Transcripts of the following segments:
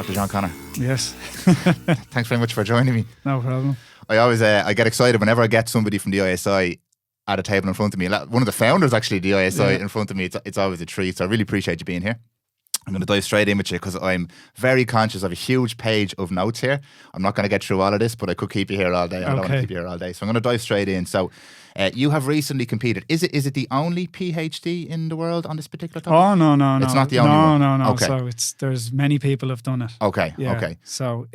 Dr. John Connor. Yes. Thanks very much for joining me. No problem. I always I get excited whenever I get somebody from the ISI at a table in front of me. One of the founders, actually, the ISI in front of me. It's always a treat. So I really appreciate you being here. I'm going to dive straight in with you because I'm very conscious of a huge page of notes here. I'm not going to get through all of this, but I could keep you here all day. I don't want to keep you here all day. So I'm going to dive straight in. So you have recently competed. Is it the only PhD in the world on this particular topic? Oh, no. It's not the only one? No. Okay. So there's many people have done it. Okay, Yeah. okay. So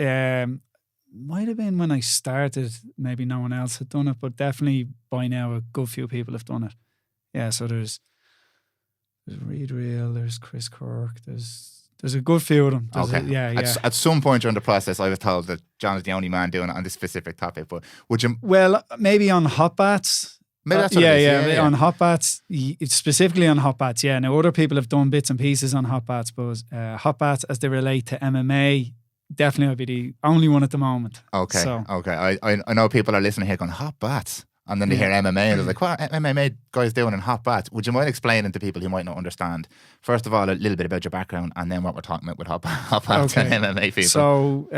might have been when I started, maybe no one else had done it, but definitely by now a good few people have done it. Yeah, so there's Reed Reel, there's Chris Kirk, there's a good few of them. At some point during the process, I was told that John is the only man doing it on this specific topic. But would you? Well, maybe on hot baths. Maybe that's what it is. Yeah. On hot baths, specifically on hot baths. Yeah. Now other people have done bits and pieces on hot baths, but hot baths as they relate to MMA, definitely I'll be the only one at the moment. Okay. So, okay. I know people are listening here going, hot baths. And then they hear MMA and they're like, what are MMA guys doing in hot baths? Would you mind explaining to people who might not understand, first of all, a little bit about your background and then what we're talking about with hot baths and MMA people? So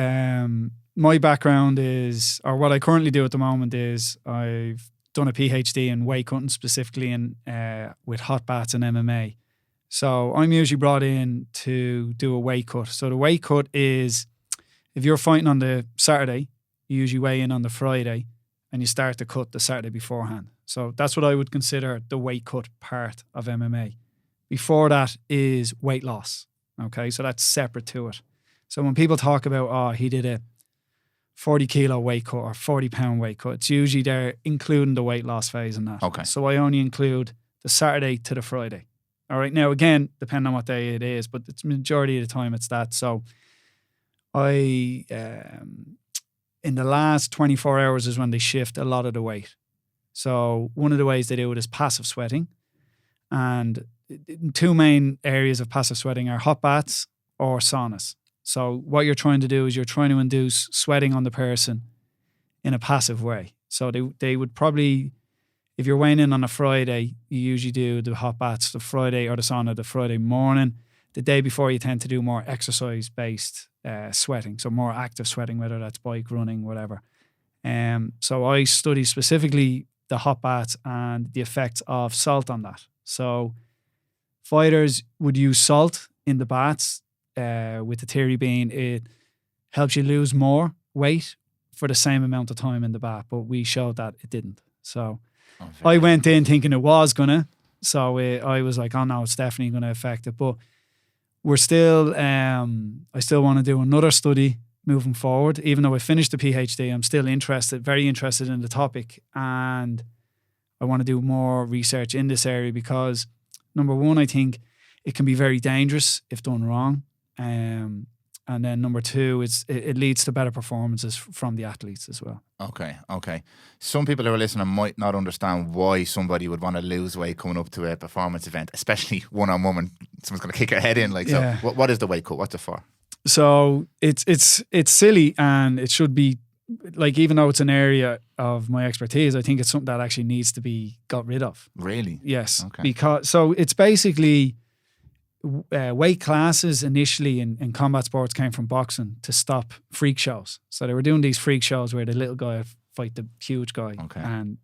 my background is, or what I currently do at the moment is I've done a PhD in weight cutting, specifically in with hot baths and MMA. So I'm usually brought in to do a weight cut. So the weight cut is, if you're fighting on the Saturday, you usually weigh in on the Friday, and you start to cut the Saturday beforehand. So that's what I would consider the weight cut part of MMA. Before that is weight loss. Okay, so that's separate to it. So when people talk about, he did a 40 kilo weight cut or 40 pound weight cut, it's usually they're including the weight loss phase in that. Okay. So I only include the Saturday to the Friday. All right, now again, depending on what day it is, but it's majority of the time it's that. So I... in the last 24 hours is when they shift a lot of the weight. So one of the ways they do it is passive sweating. And two main areas of passive sweating are hot baths or saunas. So what you're trying to do is you're trying to induce sweating on the person in a passive way. So they would probably, if you're weighing in on a Friday, you usually do the hot baths the Friday or the sauna the Friday morning. The day before you tend to do more exercise-based sweating, so more active sweating, whether that's bike, running, whatever. So I study specifically the hot baths and the effects of salt on that. So fighters would use salt in the baths with the theory being it helps you lose more weight for the same amount of time in the bath, but we showed that it didn't. So I went in thinking it was going to. So I was like, oh no, it's definitely going to affect it. But we're still, I still want to do another study moving forward. Even though I finished the PhD, I'm still very interested in the topic. And I want to do more research in this area because, number one, I think it can be very dangerous if done wrong. And then number two, it leads to better performances from the athletes as well. Okay. Some people who are listening might not understand why somebody would want to lose weight coming up to a performance event, especially one-on-one when someone's going to kick your head in. So what is the weight cut? What's it for? So it's silly, and it should be, like, even though it's an area of my expertise, I think it's something that actually needs to be got rid of. Really? Yes. Okay. So it's basically... weight classes initially in combat sports came from boxing to stop freak shows. So they were doing these freak shows where the little guy would fight the huge guy. Okay. And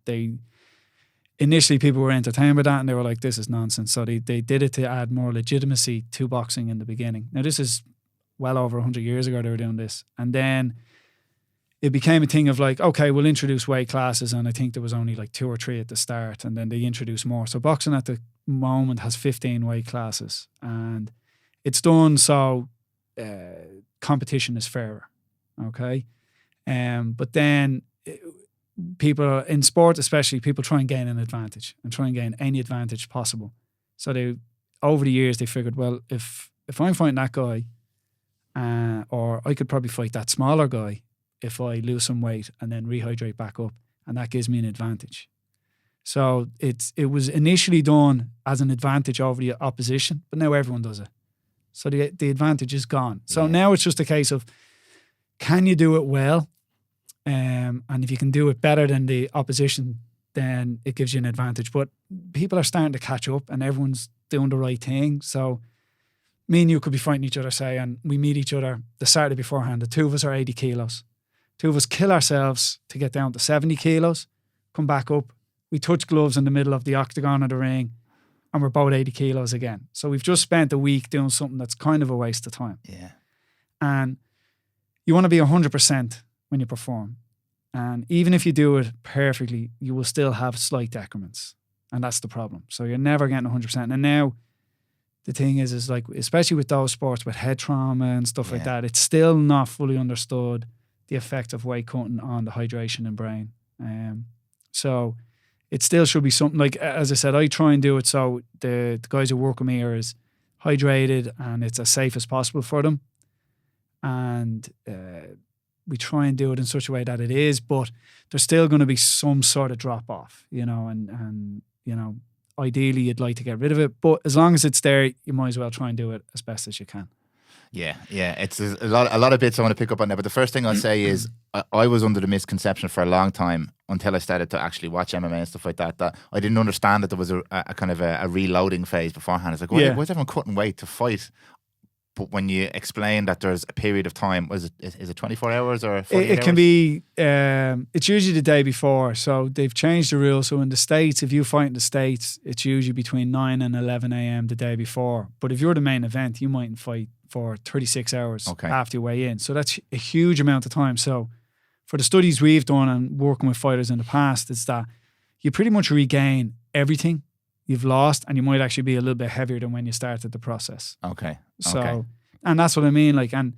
initially people were entertained by that, and they were like, this is nonsense. So they did it to add more legitimacy to boxing in the beginning. Now this is well over 100 years ago they were doing this. And then it became a thing of like, okay, we'll introduce weight classes. And I think there was only like 2 or 3 at the start, and then they introduced more. So boxing at the moment has 15 weight classes, and it's done so competition is fairer. Okay. But then people in sport, especially, people try and gain an advantage and try and gain any advantage possible. So over the years they figured, well, if I'm fighting that guy, or I could probably fight that smaller guy if I lose some weight and then rehydrate back up, and that gives me an advantage. So it was initially done as an advantage over the opposition, but now everyone does it. So the advantage is gone. So now it's just a case of, can you do it well? And if you can do it better than the opposition, then it gives you an advantage. But people are starting to catch up, and everyone's doing the right thing. So me and you could be fighting each other, say, and we meet each other the Saturday beforehand. The two of us are 80 kilos. Two of us kill ourselves to get down to 70 kilos, come back up. We touch gloves in the middle of the octagon of the ring, and we're both 80 kilos again. So we've just spent a week doing something that's kind of a waste of time. Yeah. And you want to be 100% when you perform. And even if you do it perfectly, you will still have slight decrements. And that's the problem. So you're never getting 100%. And now the thing is like, especially with those sports with head trauma and stuff like that, it's still not fully understood the effect of weight cutting on the hydration and brain. So it still should be something like, as I said, I try and do it so the guys who work with me are as hydrated and it's as safe as possible for them. And we try and do it in such a way that it is, but there's still going to be some sort of drop off, you know, and you know, ideally you'd like to get rid of it, but as long as it's there, you might as well try and do it as best as you can. Yeah, it's a lot of bits I want to pick up on there. But the first thing I'll say is I was under the misconception for a long time until I started to actually watch MMA and stuff like that, that I didn't understand that there was a kind of a reloading phase beforehand. It's like, why is everyone cutting weight to fight? But when you explain that there's a period of time, is it 24 hours or 48 hours? It can be, it's usually the day before. So they've changed the rules. So in the States, if you fight in the States, it's usually between 9 and 11 a.m. the day before. But if you're the main event, you mightn't fight for 36 hours after you weigh in. So that's a huge amount of time. So for the studies we've done and working with fighters in the past, it's that you pretty much regain everything you've lost, and you might actually be a little bit heavier than when you started the process. Okay. So, and that's what I mean. Like, and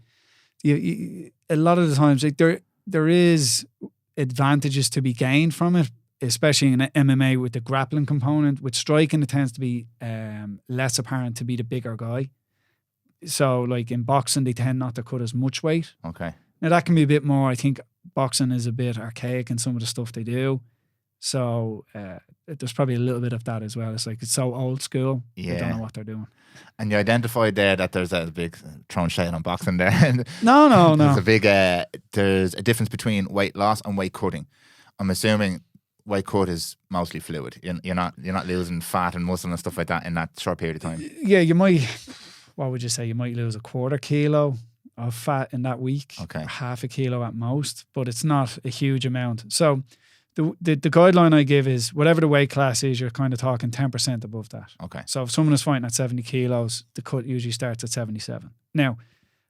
you, a lot of the times, like there is advantages to be gained from it, especially in MMA with the grappling component. With striking, it tends to be less apparent to be the bigger guy. So, like in boxing, they tend not to cut as much weight. Okay. Now that can be a bit more. I think boxing is a bit archaic in some of the stuff they do. So there's probably a little bit of that as well. It's like it's so old school. Yeah. They don't know what they're doing. And you identified there that there's a big throwing shade on boxing there. No. There's a big there's a difference between weight loss and weight cutting. I'm assuming weight cut is mostly fluid. You're not losing fat and muscle and stuff like that in that short period of time. Yeah, you might. What would you say? You might lose a quarter kilo of fat in that week. Okay. Half a kilo at most, but it's not a huge amount. So the guideline I give is whatever the weight class is, you're kind of talking 10% above that. Okay. So if someone is fighting at 70 kilos, the cut usually starts at 77. Now,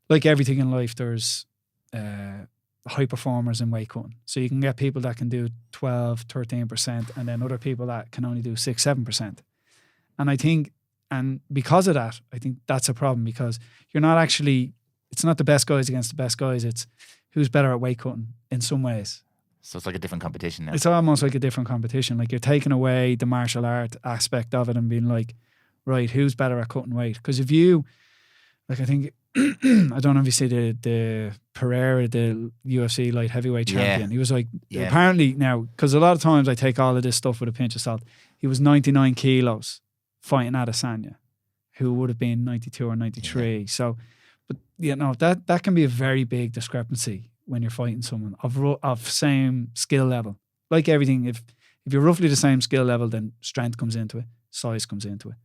like everything in life, there's high performers in weight cutting. So you can get people that can do 12, 13%, and then other people that can only do 6, 7%. And I think, and because of that, I think that's a problem, because you're not actually, it's not the best guys against the best guys. It's who's better at weight cutting in some ways. So it's like a different competition now. It's almost like a different competition. Like you're taking away the martial art aspect of it and being like, right, who's better at cutting weight? Because if you, like I think, I don't know if you see the Pereira, the UFC light heavyweight champion. He was like, apparently now, because a lot of times I take all of this stuff with a pinch of salt. He was 99 kilos fighting Adesanya, who would have been 92 or 93. So, but you know, that can be a very big discrepancy when you're fighting someone of same skill level. Like everything, if you're roughly the same skill level, then strength comes into it, size comes into it.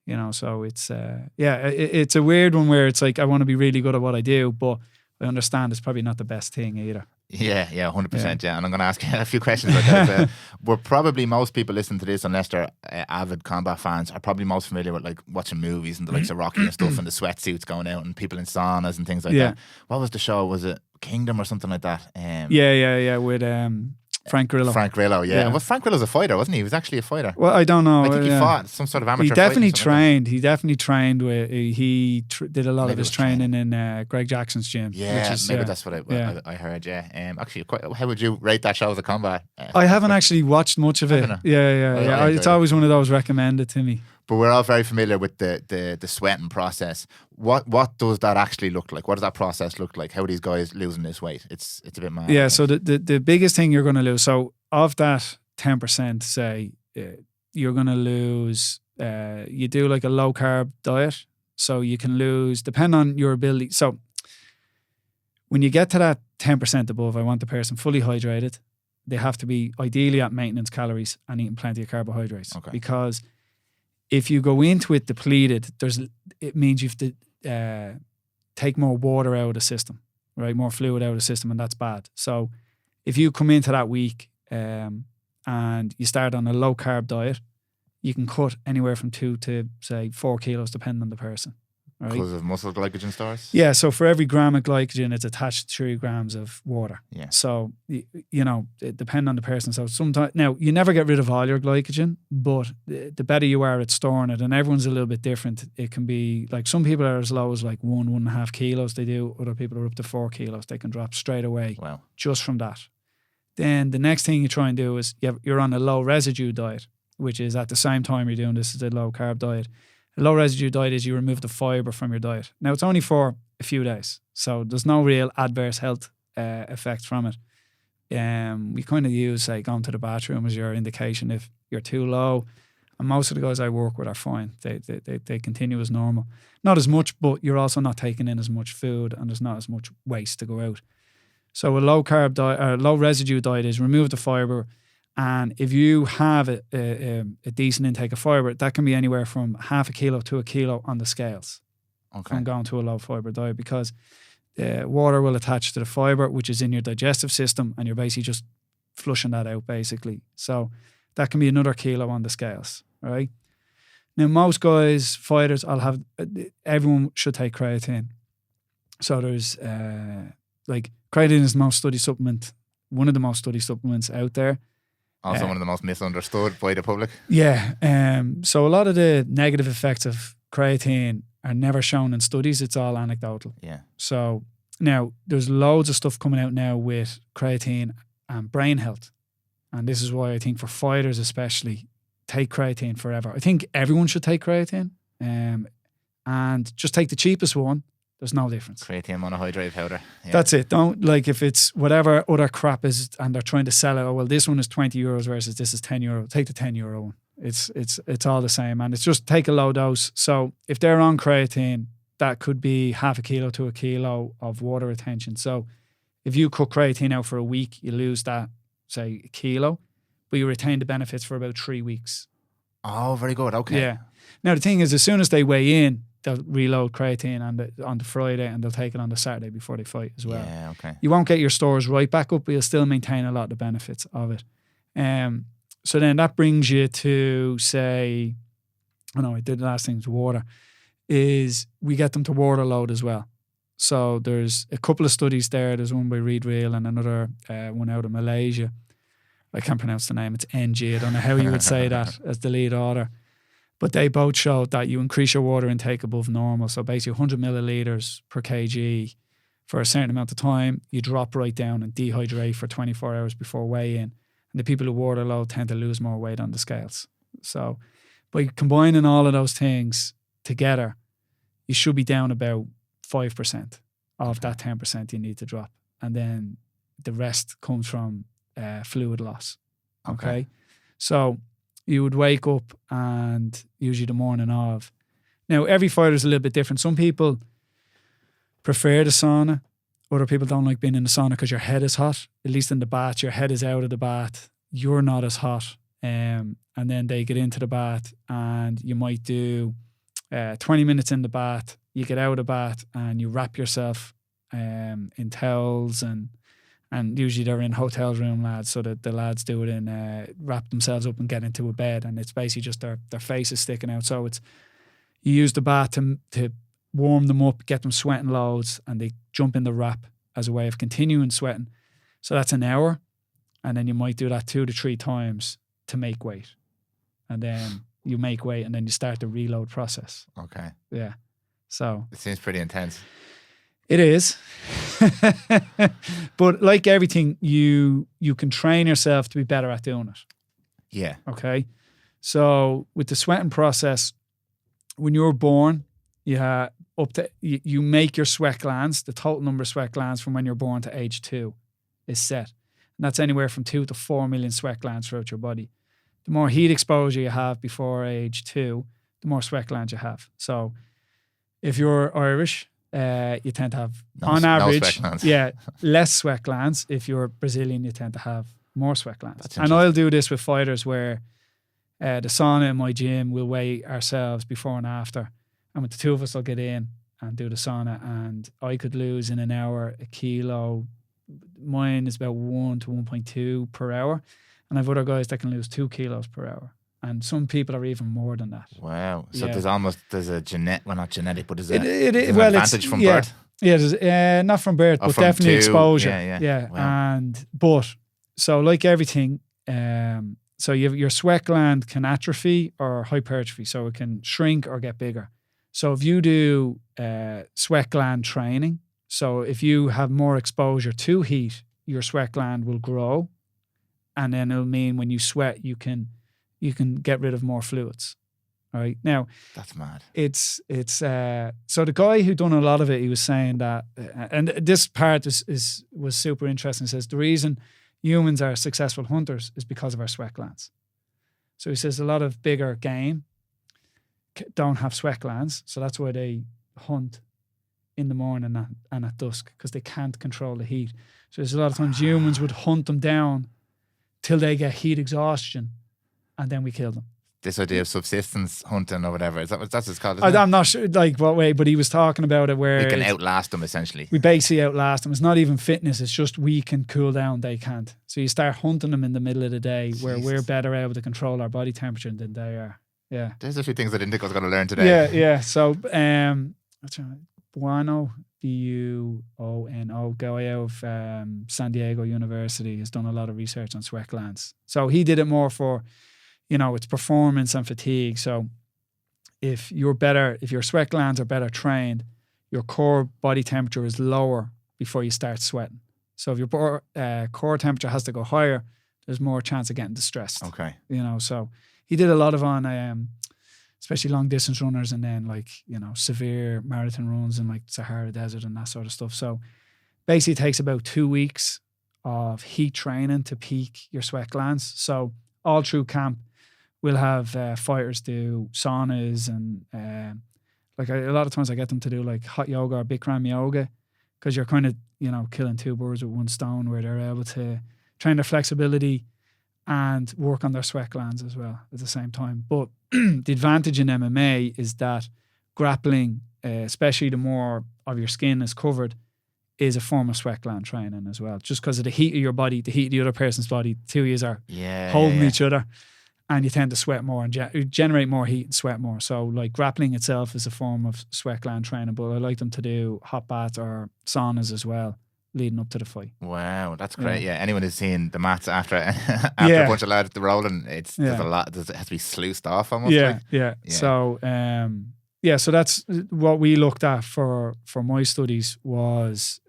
You know, so it's it's a weird one where it's like I want to be really good at what I do, but I understand it's probably not the best thing either. Yeah, 100%. Yeah, and I'm going to ask you a few questions about that. We're probably, most people listening to this, unless they're avid combat fans, are probably most familiar with like watching movies and the likes of Rocky and stuff, and the sweatsuits going out and people in saunas and things like that. What was the show? Was it Kingdom or something like that? With Frank Grillo. Frank Grillo, yeah. Well, Frank Grillo's a fighter, wasn't he? He was actually a fighter. Well, I don't know. I think he fought some sort of amateur. He definitely trained. He definitely trained with. He did a lot of his training in Greg Jackson's gym. Yeah, maybe that's what I heard. Yeah. Actually, how would you rate that show as a combat? I haven't actually watched much of it. Yeah. It's always one of those recommended to me. But we're all very familiar with the sweating process. What does that actually look like? What does that process look like? How are these guys losing this weight? It's a bit mad. Yeah, so the biggest thing you're going to lose, so of that 10%, say, you're going to lose, you do like a low carb diet, so you can lose, depending on your ability. So when you get to that 10% above, I want the person fully hydrated. They have to be ideally at maintenance calories and eating plenty of carbohydrates. Okay. Because if you go into it depleted, it means you've take more water out of the system, right? More fluid out of the system, and that's bad. So if you come into that week and you start on a low carb diet, you can cut anywhere from 2 to say 4 kilos depending on the person. Right? Because of muscle glycogen stores? Yeah, so for every gram of glycogen, it's attached to 3 grams of water. Yeah. So, it depends on the person. So sometimes, now, you never get rid of all your glycogen, but the better you are at storing it, and everyone's a little bit different. It can be, like, some people are as low as like 1.5 kilos they do. Other people are up to 4 kilos. They can drop straight away. Wow. Just from that. Then the next thing you try and do is you're on a low residue diet, which is at the same time you're doing this is a low carb diet. A low residue diet is you remove the fiber from your diet. Now, it's only for a few days, so there's no real adverse health effects from it. We kind of use, like, going to the bathroom as your indication if you're too low. And most of the guys I work with are fine. They continue as normal. Not as much, but you're also not taking in as much food and there's not as much waste to go out. So a low carb diet, or low residue diet, is remove the fiber. And if you have a decent intake of fibre, that can be anywhere from 0.5 kilo to 1 kilo on the scales. Okay. From going to a low fibre diet, because water will attach to the fibre, which is in your digestive system, and you're basically just flushing that out, basically. So that can be another kilo on the scales, right? Now, most guys, fighters, everyone should take creatine. So there's, creatine is the most studied supplement, one of the most studied supplements out there. Also one of the most misunderstood by the public. Yeah. So a lot of the negative effects of creatine are never shown in studies. It's all anecdotal. Yeah. So now there's loads of stuff coming out now with creatine and brain health. And this is why I think for fighters especially, take creatine forever. I think everyone should take creatine, and just take the cheapest one. There's no difference. Creatine monohydrate powder. Yeah. That's it. Don't, like, if it's whatever other crap is and they're trying to sell it, oh, well, this one is 20 euros versus this is 10 euro. Take the 10 euro one. It's all the same. And it's just take a low dose. So if they're on creatine, that could be 0.5 kilo to 1 kilo of water retention. So if you cut creatine out for a week, you lose that, say, 1 kilo, but you retain the benefits for about 3 weeks. Oh, very good. Okay. Yeah. Now, the thing is, as soon as they weigh in, they'll reload creatine on the Friday, and they'll take it on the Saturday before they fight as well. Yeah, okay. You won't get your stores right back up, but you'll still maintain a lot of the benefits of it. So then that brings you to, say, I did the last thing to water, is we get them to water load as well. So there's a couple of studies there. There's one by Reed Real and another one out of Malaysia. I can't pronounce the name. It's NG. I don't know how you would say that as the lead author. But they both showed that you increase your water intake above normal. So basically 100 millilitres per kg for a certain amount of time, you drop right down and dehydrate for 24 hours before weigh-in. And the people who water load tend to lose more weight on the scales. So by combining all of those things together, you should be down about 5% of that 10% you need to drop. And then the rest comes from fluid loss. Okay. So you would wake up, and usually the morning of. Now, every fighter is a little bit different. Some people prefer the sauna. Other people don't like being in the sauna because your head is hot. At least in the bath, your head is out of the bath. You're not as hot. And then they get into the bath, and you might do 20 minutes in the bath. You get out of the bath and you wrap yourself in towels, and usually they're in hotel room lads, so that the lads do it in wrap themselves up and get into a bed, and it's basically just their face is sticking out. So it's, you use the bath to warm them up, get them sweating loads, and they jump in the wrap as a way of continuing sweating. So that's an hour, and then you might do that 2 to 3 times to make weight, and then you make weight, and then you start the reload process. Okay. Yeah. So it seems pretty intense. It is. But like everything, you can train yourself to be better at doing it. Yeah. Okay. So with the sweating process, when you're born, you make your sweat glands, the total number of sweat glands from when you're born to age 2 is set. And that's anywhere from 2 to 4 million sweat glands throughout your body. The more heat exposure you have before age 2, the more sweat glands you have. So if you're Irish, you tend to have, on average, less sweat glands. If you're Brazilian, you tend to have more sweat glands. And I'll do this with fighters where the sauna in my gym, we'll weigh ourselves before and after. And with the two of us, I'll get in and do the sauna, and I could lose in an hour a kilo. Mine is about 1 to 1.2 per hour, and I've other guys that can lose 2 kilos per hour, and some people are even more than that. Wow. So Yeah. there's a not genetic, but there's It, an well, advantage it's from yeah, birth. yeah. Not from birth, Oh, but from definitely two, exposure. yeah. Wow. But so like everything, so your sweat gland can atrophy or hypertrophy, so it can shrink or get bigger. So if you do sweat gland training, so if you have more exposure to heat, your sweat gland will grow, and then it'll mean when you sweat, you can get rid of more fluids. All right. Now, That's mad. it's so the guy who done a lot of it, he was saying that, and this part was super interesting. He says the reason humans are successful hunters is because of our sweat glands. So he says a lot of bigger game don't have sweat glands, so that's why they hunt in the morning and at dusk, because they can't control the heat. So there's a lot of times humans would hunt them down till they get heat exhaustion, and then we kill them. This idea of subsistence hunting or whatever, is that what that's called? Isn't it? I'm not sure like what way, but he was talking about it where We can outlast them essentially. we basically outlast them. It's not even fitness, it's just we can cool down, they can't. So you start hunting them in the middle of the day where we're better able to control our body temperature than they are. Yeah. There's a few things I didn't think I was going to learn today. Yeah. So Buono, Buono, guy out of San Diego University, has done a lot of research on sweat glands. So he did it more for, it's performance and fatigue. So if your sweat glands are better trained, your core body temperature is lower before you start sweating. So if your core temperature has to go higher, there's more chance of getting distressed. Okay. So he did a lot of on, especially long distance runners, and then severe marathon runs in like Sahara Desert and that sort of stuff. So basically it takes about 2 weeks of heat training to peak your sweat glands. So all through camp, we'll have fighters do saunas, and a lot of times I get them to do like hot yoga or Bikram yoga, because you're kind of, killing 2 birds with 1 stone, where they're able to train their flexibility and work on their sweat glands as well at the same time. But the advantage in MMA is that grappling, especially the more of your skin is covered, is a form of sweat gland training as well. Just because of the heat of your body, the heat of the other person's body, the 2 of you are holding each other, and you tend to sweat more and generate more heat and sweat more. So like grappling itself is a form of sweat gland training, but I like them to do hot baths or saunas as well, leading up to the fight. Wow, that's great. Yeah, anyone who's seen the mats after a bunch of lads rolling, there's a lot. It has to be sluiced off almost. Yeah. So so that's what we looked at for my studies, was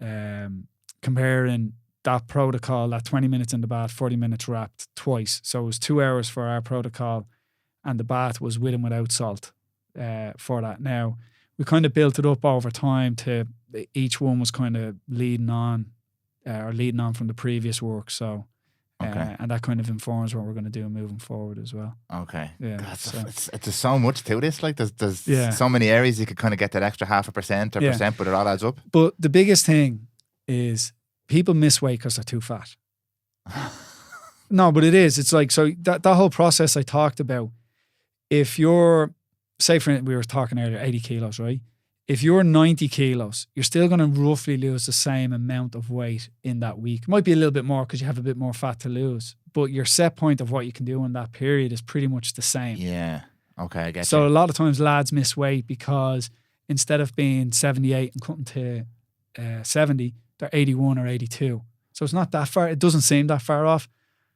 comparing that protocol, that 20 minutes in the bath, 40 minutes wrapped twice. So it was 2 hours for our protocol, and the bath was with and without salt for that. Now, we kind of built it up over time to each one was kind of leading on from the previous work. So, and that kind of informs what we're going to do moving forward as well. Okay. Yeah. There's so much to this. Like there's so many areas you could kind of get that extra 0.5% or percent, but it all adds up. But the biggest thing is people miss weight because they're too fat. No, but it is. It's like, so that whole process I talked about, if you're, say we were talking earlier, 80 kilos, right? If you're 90 kilos, you're still going to roughly lose the same amount of weight in that week. It might be a little bit more because you have a bit more fat to lose, but your set point of what you can do in that period is pretty much the same. Yeah. Okay, I get you. So a lot of times lads miss weight because instead of being 78 and cutting to 70, they're 81 or 82. So it's not that far. It doesn't seem that far off.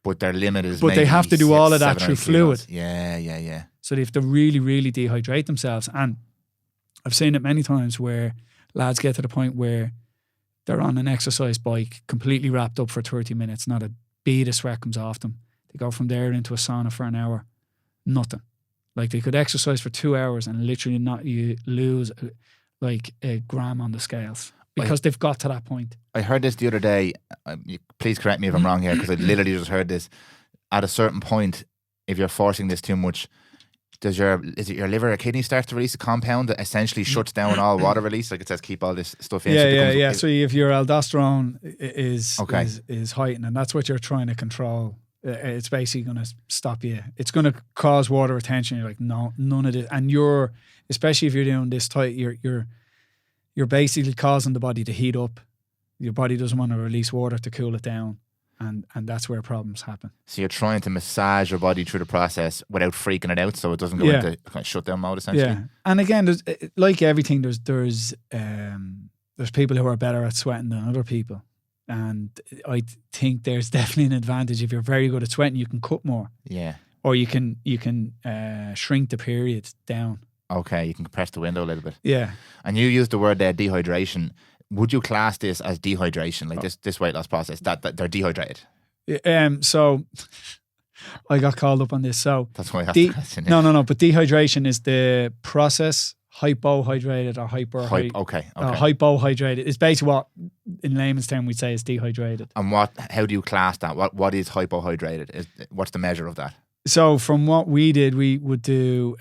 But their limit is But they have to do all of that through fluid. Yeah. So they have to really, really dehydrate themselves. And I've seen it many times where lads get to the point where they're on an exercise bike, completely wrapped up for 30 minutes, not a bead of sweat comes off them. They go from there into a sauna for an hour, nothing. Like they could exercise for 2 hours and literally not lose like a gram on the scales because they've got to that point. I heard this the other day. Please correct me if I'm wrong here, because I literally just heard this. At a certain point, if you're forcing this too much, is it your liver or kidney starts to release a compound that essentially shuts down all water release? Like it says, keep all this stuff in. Yeah. So if your aldosterone is heightened, and that's what you're trying to control, it's basically going to stop you. It's going to cause water retention. You're like, no, none of this. And especially if you're doing this tight, you're you're basically causing the body to heat up. Your body doesn't want to release water to cool it down. And that's where problems happen. So you're trying to massage your body through the process without freaking it out, so it doesn't go into kind of shutdown mode, essentially. Yeah, and again, there's like everything. There's people who are better at sweating than other people, and I think there's definitely an advantage if you're very good at sweating. You can cut more. Yeah. Or you can shrink the period down. Okay, you can compress the window a little bit. Yeah. And you used the word there, dehydration. Would you class this as dehydration, like this weight loss process, that they're dehydrated? So I got called up on this. So that's why I asked the question. No. But dehydration is the process, hypohydrated or hypohydrated. It's basically what, in layman's term, we'd say is dehydrated. And how do you class that? What is hypohydrated? What's the measure of that? So from what we did, we would do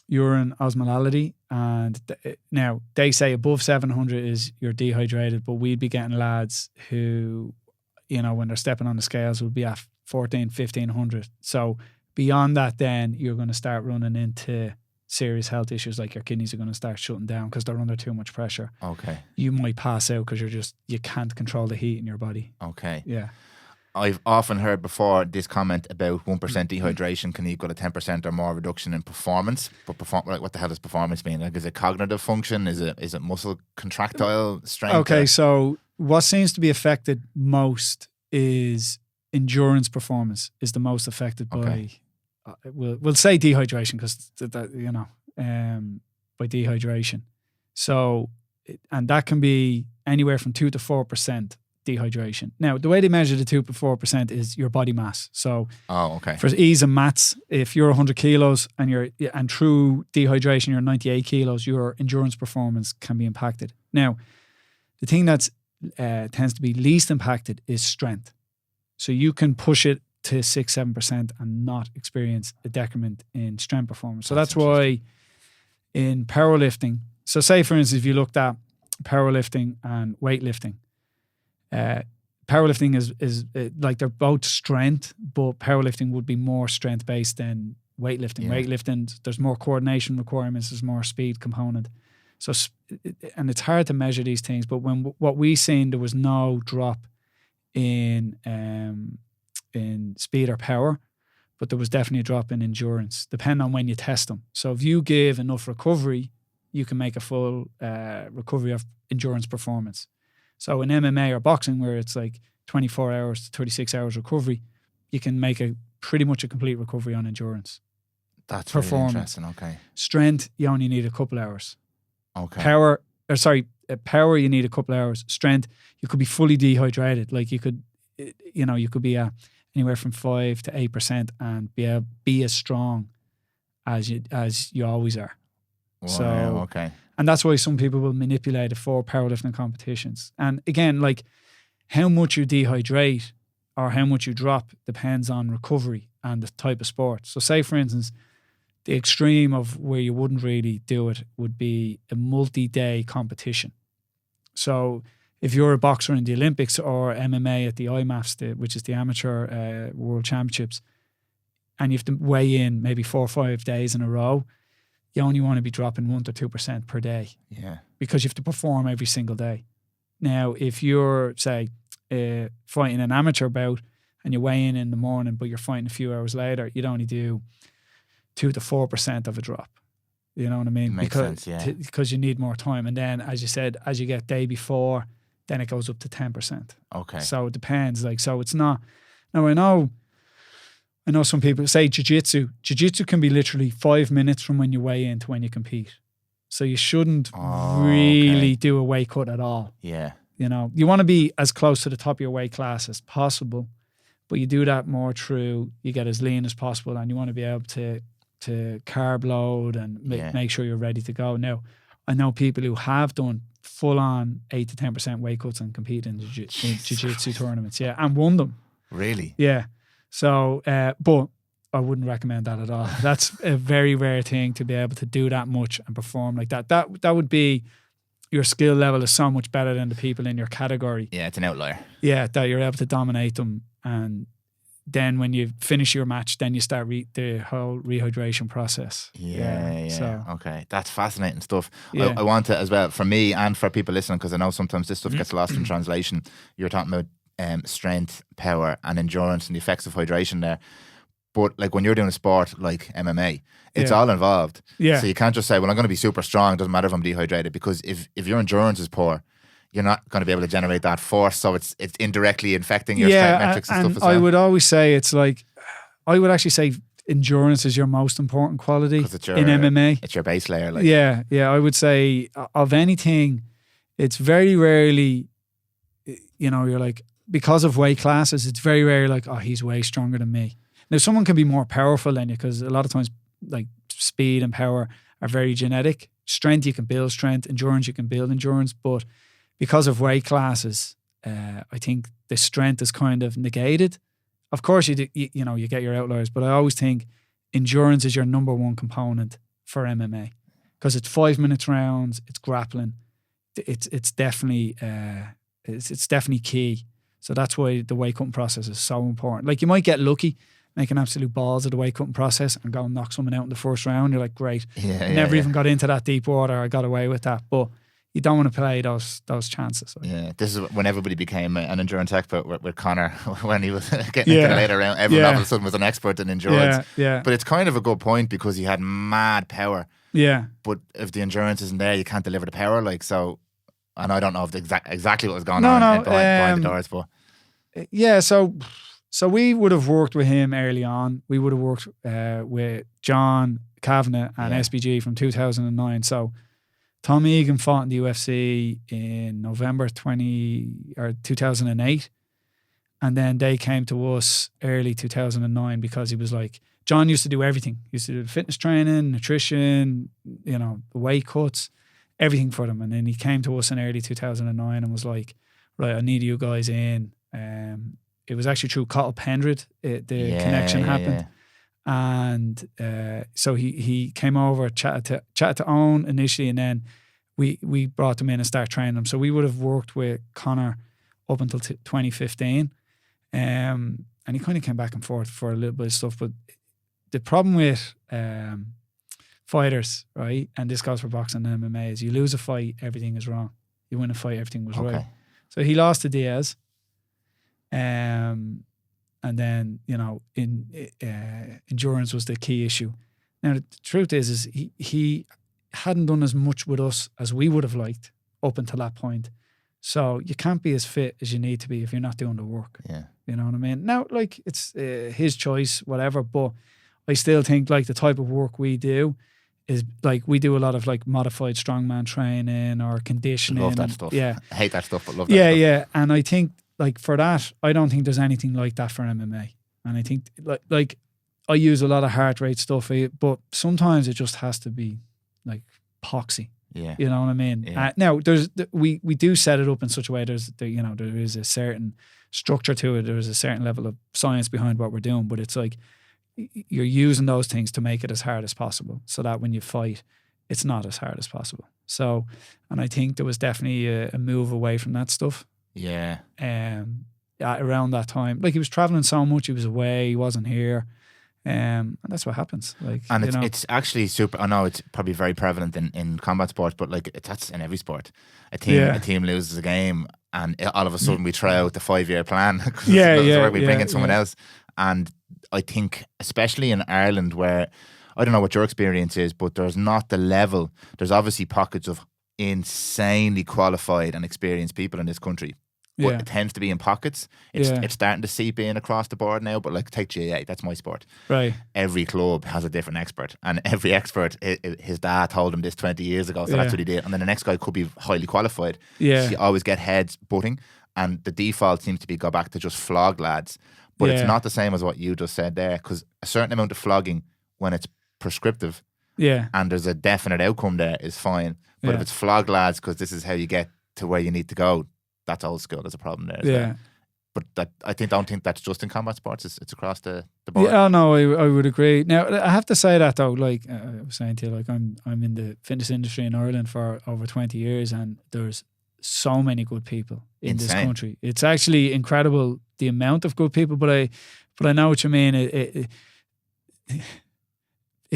urine osmolality, and now they say above 700 is you're dehydrated, but we'd be getting lads who, when they're stepping on the scales, would be at 1,500. So beyond that, then you're going to start running into serious health issues, like your kidneys are going to start shutting down because they're under too much pressure. Okay. You might pass out because you can't control the heat in your body. Okay. Yeah. I've often heard before this comment about 1% dehydration can equal a 10% or more reduction in performance. But what the hell does performance mean? Like, is it cognitive function? Is it muscle contractile strength? Okay, so what seems to be affected most is endurance performance is the most affected by. We'll say dehydration because by dehydration. So, and that can be anywhere from 2 to 4%. Dehydration. Now, the way they measure the 2 to 4% is your body mass. So, for ease of maths, if you're 100 kilos and through dehydration you're 98 kilos, your endurance performance can be impacted. Now, the thing that tends to be least impacted is strength. So you can push it to 6-7% and not experience a decrement in strength performance. So that's why in powerlifting. So, say for instance, if you looked at powerlifting and weightlifting. Powerlifting is like they're both strength, but powerlifting would be more strength based than weightlifting. Yeah. Weightlifting, there's more coordination requirements, there's more speed component. So, and it's hard to measure these things. But what we seen, there was no drop in speed or power, but there was definitely a drop in endurance, depending on when you test them. So if you give enough recovery, you can make a full recovery of endurance performance. So in MMA or boxing, where it's like 24 hours to 36 hours recovery, you can make pretty much a complete recovery on endurance. That's really interesting. Okay. Strength, you only need a couple hours. Okay. Power, you need a couple hours. Strength, you could be fully dehydrated. Like you could be anywhere from 5 to 8% and be as strong as you always are. Wow, so okay. And that's why some people will manipulate it for powerlifting competitions. And again, like how much you dehydrate or how much you drop depends on recovery and the type of sport. So say, for instance, the extreme of where you wouldn't really do it would be a multi-day competition. So if you're a boxer in the Olympics or MMA at the IMAFs, which is the Amateur World Championships, and you have to weigh in maybe 4 or 5 days in a row, you only want to be dropping 1 to 2% per day. Yeah. Because you have to perform every single day. Now, if you're, say, fighting an amateur bout and you weigh in the morning, but you're fighting a few hours later, you'd only do 2 to 4% of a drop. You know what I mean? Makes sense, yeah. Because you need more time. And then, as you said, as you get day before, then it goes up to 10%. Okay. So it depends. Like, so it's not. Now, I know some people say jiu-jitsu. Jiu-jitsu can be literally 5 minutes from when you weigh in to when you compete. So you shouldn't really do a weight cut at all. Yeah. You know, you want to be as close to the top of your weight class as possible, but you do that more through, you get as lean as possible, and you want to be able to carb load and make sure you're ready to go. Now, I know people who have done full-on 8 to 10% weight cuts and compete in jiu-jitsu tournaments, and won them. Really? Yeah. So, but I wouldn't recommend that at all. That's a very rare thing to be able to do that much and perform like that. That would be, your skill level is so much better than the people in your category. Yeah, it's an outlier. Yeah, that you're able to dominate them and then when you finish your match, then you start the whole rehydration process. Yeah. So, Okay, that's fascinating stuff. Yeah. I want to as well, for me and for people listening, because I know sometimes this stuff gets lost in translation. You're talking about strength, power, and endurance, and the effects of hydration there. But like when you're doing a sport like MMA, it's all involved. Yeah. So you can't just say, well, I'm going to be super strong. It doesn't matter if I'm dehydrated, because if your endurance is poor, you're not going to be able to generate that force. So it's indirectly infecting your strength metrics and stuff as well. I would always say I would actually say endurance is your most important quality in MMA. It's your base layer. Like. Yeah. I would say of anything, it's very rarely, you're like, because of weight classes, it's very rare like, oh, he's way stronger than me. Now, someone can be more powerful than you, because a lot of times, like, speed and power are very genetic. Strength, you can build strength. Endurance, you can build endurance. But because of weight classes, I think the strength is kind of negated. Of course, you get your outliers, but I always think endurance is your number one component for MMA, because it's 5 minutes rounds, it's grappling. It's definitely it's definitely key. So that's why the weight cutting process is so important. Like, you might get lucky, making absolute balls of the weight cutting process and go and knock someone out in the first round. You're like, great. Never even got into that deep water. I got away with that. But you don't want to play those chances. Yeah, this is when everybody became an endurance expert with Conor when he was getting into the later round. Everyone all of a sudden was an expert in endurance. Yeah. But it's kind of a good point, because he had mad power. Yeah. But if the endurance isn't there, you can't deliver the power. Like, so, and I don't know if exactly what was going on behind the doors, but yeah. So we would have worked with him early on. We would have worked with John Kavanagh and SBG from 2009. So Tom Egan fought in the UFC in November 2008. And then they came to us early 2009, because he was like, John used to do everything. He used to do fitness training, nutrition, the weight cuts, everything for them. And then he came to us in early 2009 and was like, right, I need you guys in. It was actually through Cottle Pendred, the connection happened. And so he came over, chatted to Owen initially, and then we brought them in and started training them. So we would have worked with Conor up until 2015. And he kind of came back and forth for a little bit of stuff. But the problem with fighters, right, and this goes for boxing and MMA, is you lose a fight, everything is wrong. You win a fight, everything was right. So he lost to Diaz. And then, endurance was the key issue. Now, the truth is he hadn't done as much with us as we would have liked up until that point. So you can't be as fit as you need to be if you're not doing the work. Yeah. You know what I mean? Now, like, it's his choice, whatever, but I still think, like, the type of work we do is, like, we do a lot of, like, modified strongman training or conditioning. Love that stuff. Yeah. I hate that stuff, but love that stuff. Yeah. And I think, like, for that, I don't think there's anything like that for MMA. And I think, like I use a lot of heart rate stuff, but sometimes it just has to be, like, poxy. Yeah. You know what I mean? Yeah. Now, we do set it up in such a way there is a certain structure to it. There is a certain level of science behind what we're doing, but it's like you're using those things to make it as hard as possible, so that when you fight, it's not as hard as possible. So, and I think there was definitely a move away from that stuff. Yeah. Around that time, like, he was traveling so much, he was away, he wasn't here. And that's what happens. Like, and it's actually super. I know it's probably very prevalent in combat sports, but like that's in every sport. A team loses a game, and all of a sudden we try out the 5-year plan. We bring in someone else. And I think, especially in Ireland, where I don't know what your experience is, but there's not the level. There's obviously pockets of insanely qualified and experienced people in this country. But it tends to be in pockets. It's starting to seep in across the board now. But like, take GA, that's my sport. Right. Every club has a different expert, and every expert, his dad told him this 20 years ago, so that's what he did. And then the next guy could be highly qualified. Yeah. So you always get heads butting, and the default seems to be go back to just flog lads. But it's not the same as what you just said there, because a certain amount of flogging, when it's prescriptive, and there's a definite outcome there, is fine. But if it's flog lads because this is how you get to where you need to go, that's old school. There's a problem there as well. But don't think that's just in combat sports. It's across the board. Yeah, no, I would agree. Now, I have to say that though, like I was saying to you, like I'm in the fitness industry in Ireland for over 20 years, and there's so many good people in this country. It's actually incredible the amount of good people. But But I know what you mean. It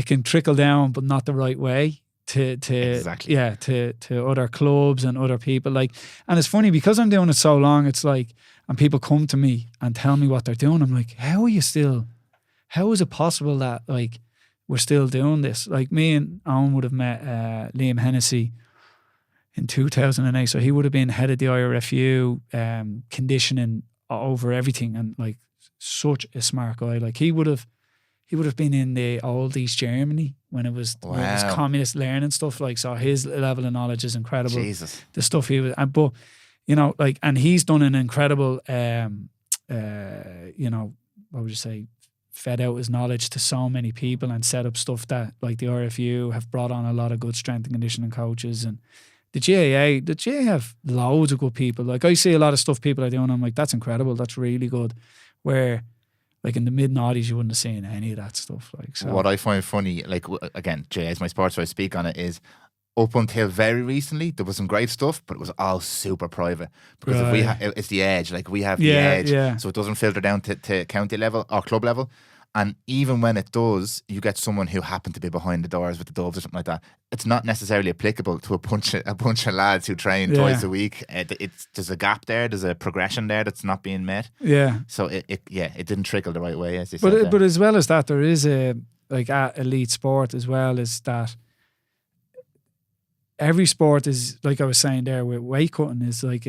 can trickle down, but not the right way to Exactly. yeah, to other clubs and other people. Like, and it's funny because I'm doing it so long, it's like, and people come to me and tell me what they're doing. I'm like, how is it possible that like we're still doing this? Like me and Owen would have met Liam Hennessy in 2008. So he would have been head of the IRFU, conditioning over everything, and like such a smart guy. Like he would have been in the old East Germany when it was communist learning stuff. Like, so his level of knowledge is incredible. Jesus. The stuff he was, but you know, like, and he's done an incredible, you know, what would you say, fed out his knowledge to so many people and set up stuff that like the RFU have brought on a lot of good strength and conditioning coaches, and the GAA have loads of good people. Like I see a lot of stuff people are doing, I'm like, that's incredible, that's really good. Where like in the mid-noughties you wouldn't have seen any of that stuff. Like, so what I find funny, like again, GAA is my sport, so I speak on it, is up until very recently there was some great stuff, but it was all super private because if we it's the edge, like we have the edge, so it doesn't filter down to county level or club level. And even when it does, you get someone who happened to be behind the doors with the Doves or something like that. It's not necessarily applicable to a bunch of lads who train twice a week. There's a gap there. There's a progression there that's not being met. Yeah. So it didn't trickle the right way, as you said. But as well as that, there is a like at elite sport as well, is that every sport is, like I was saying there with weight cutting, is like,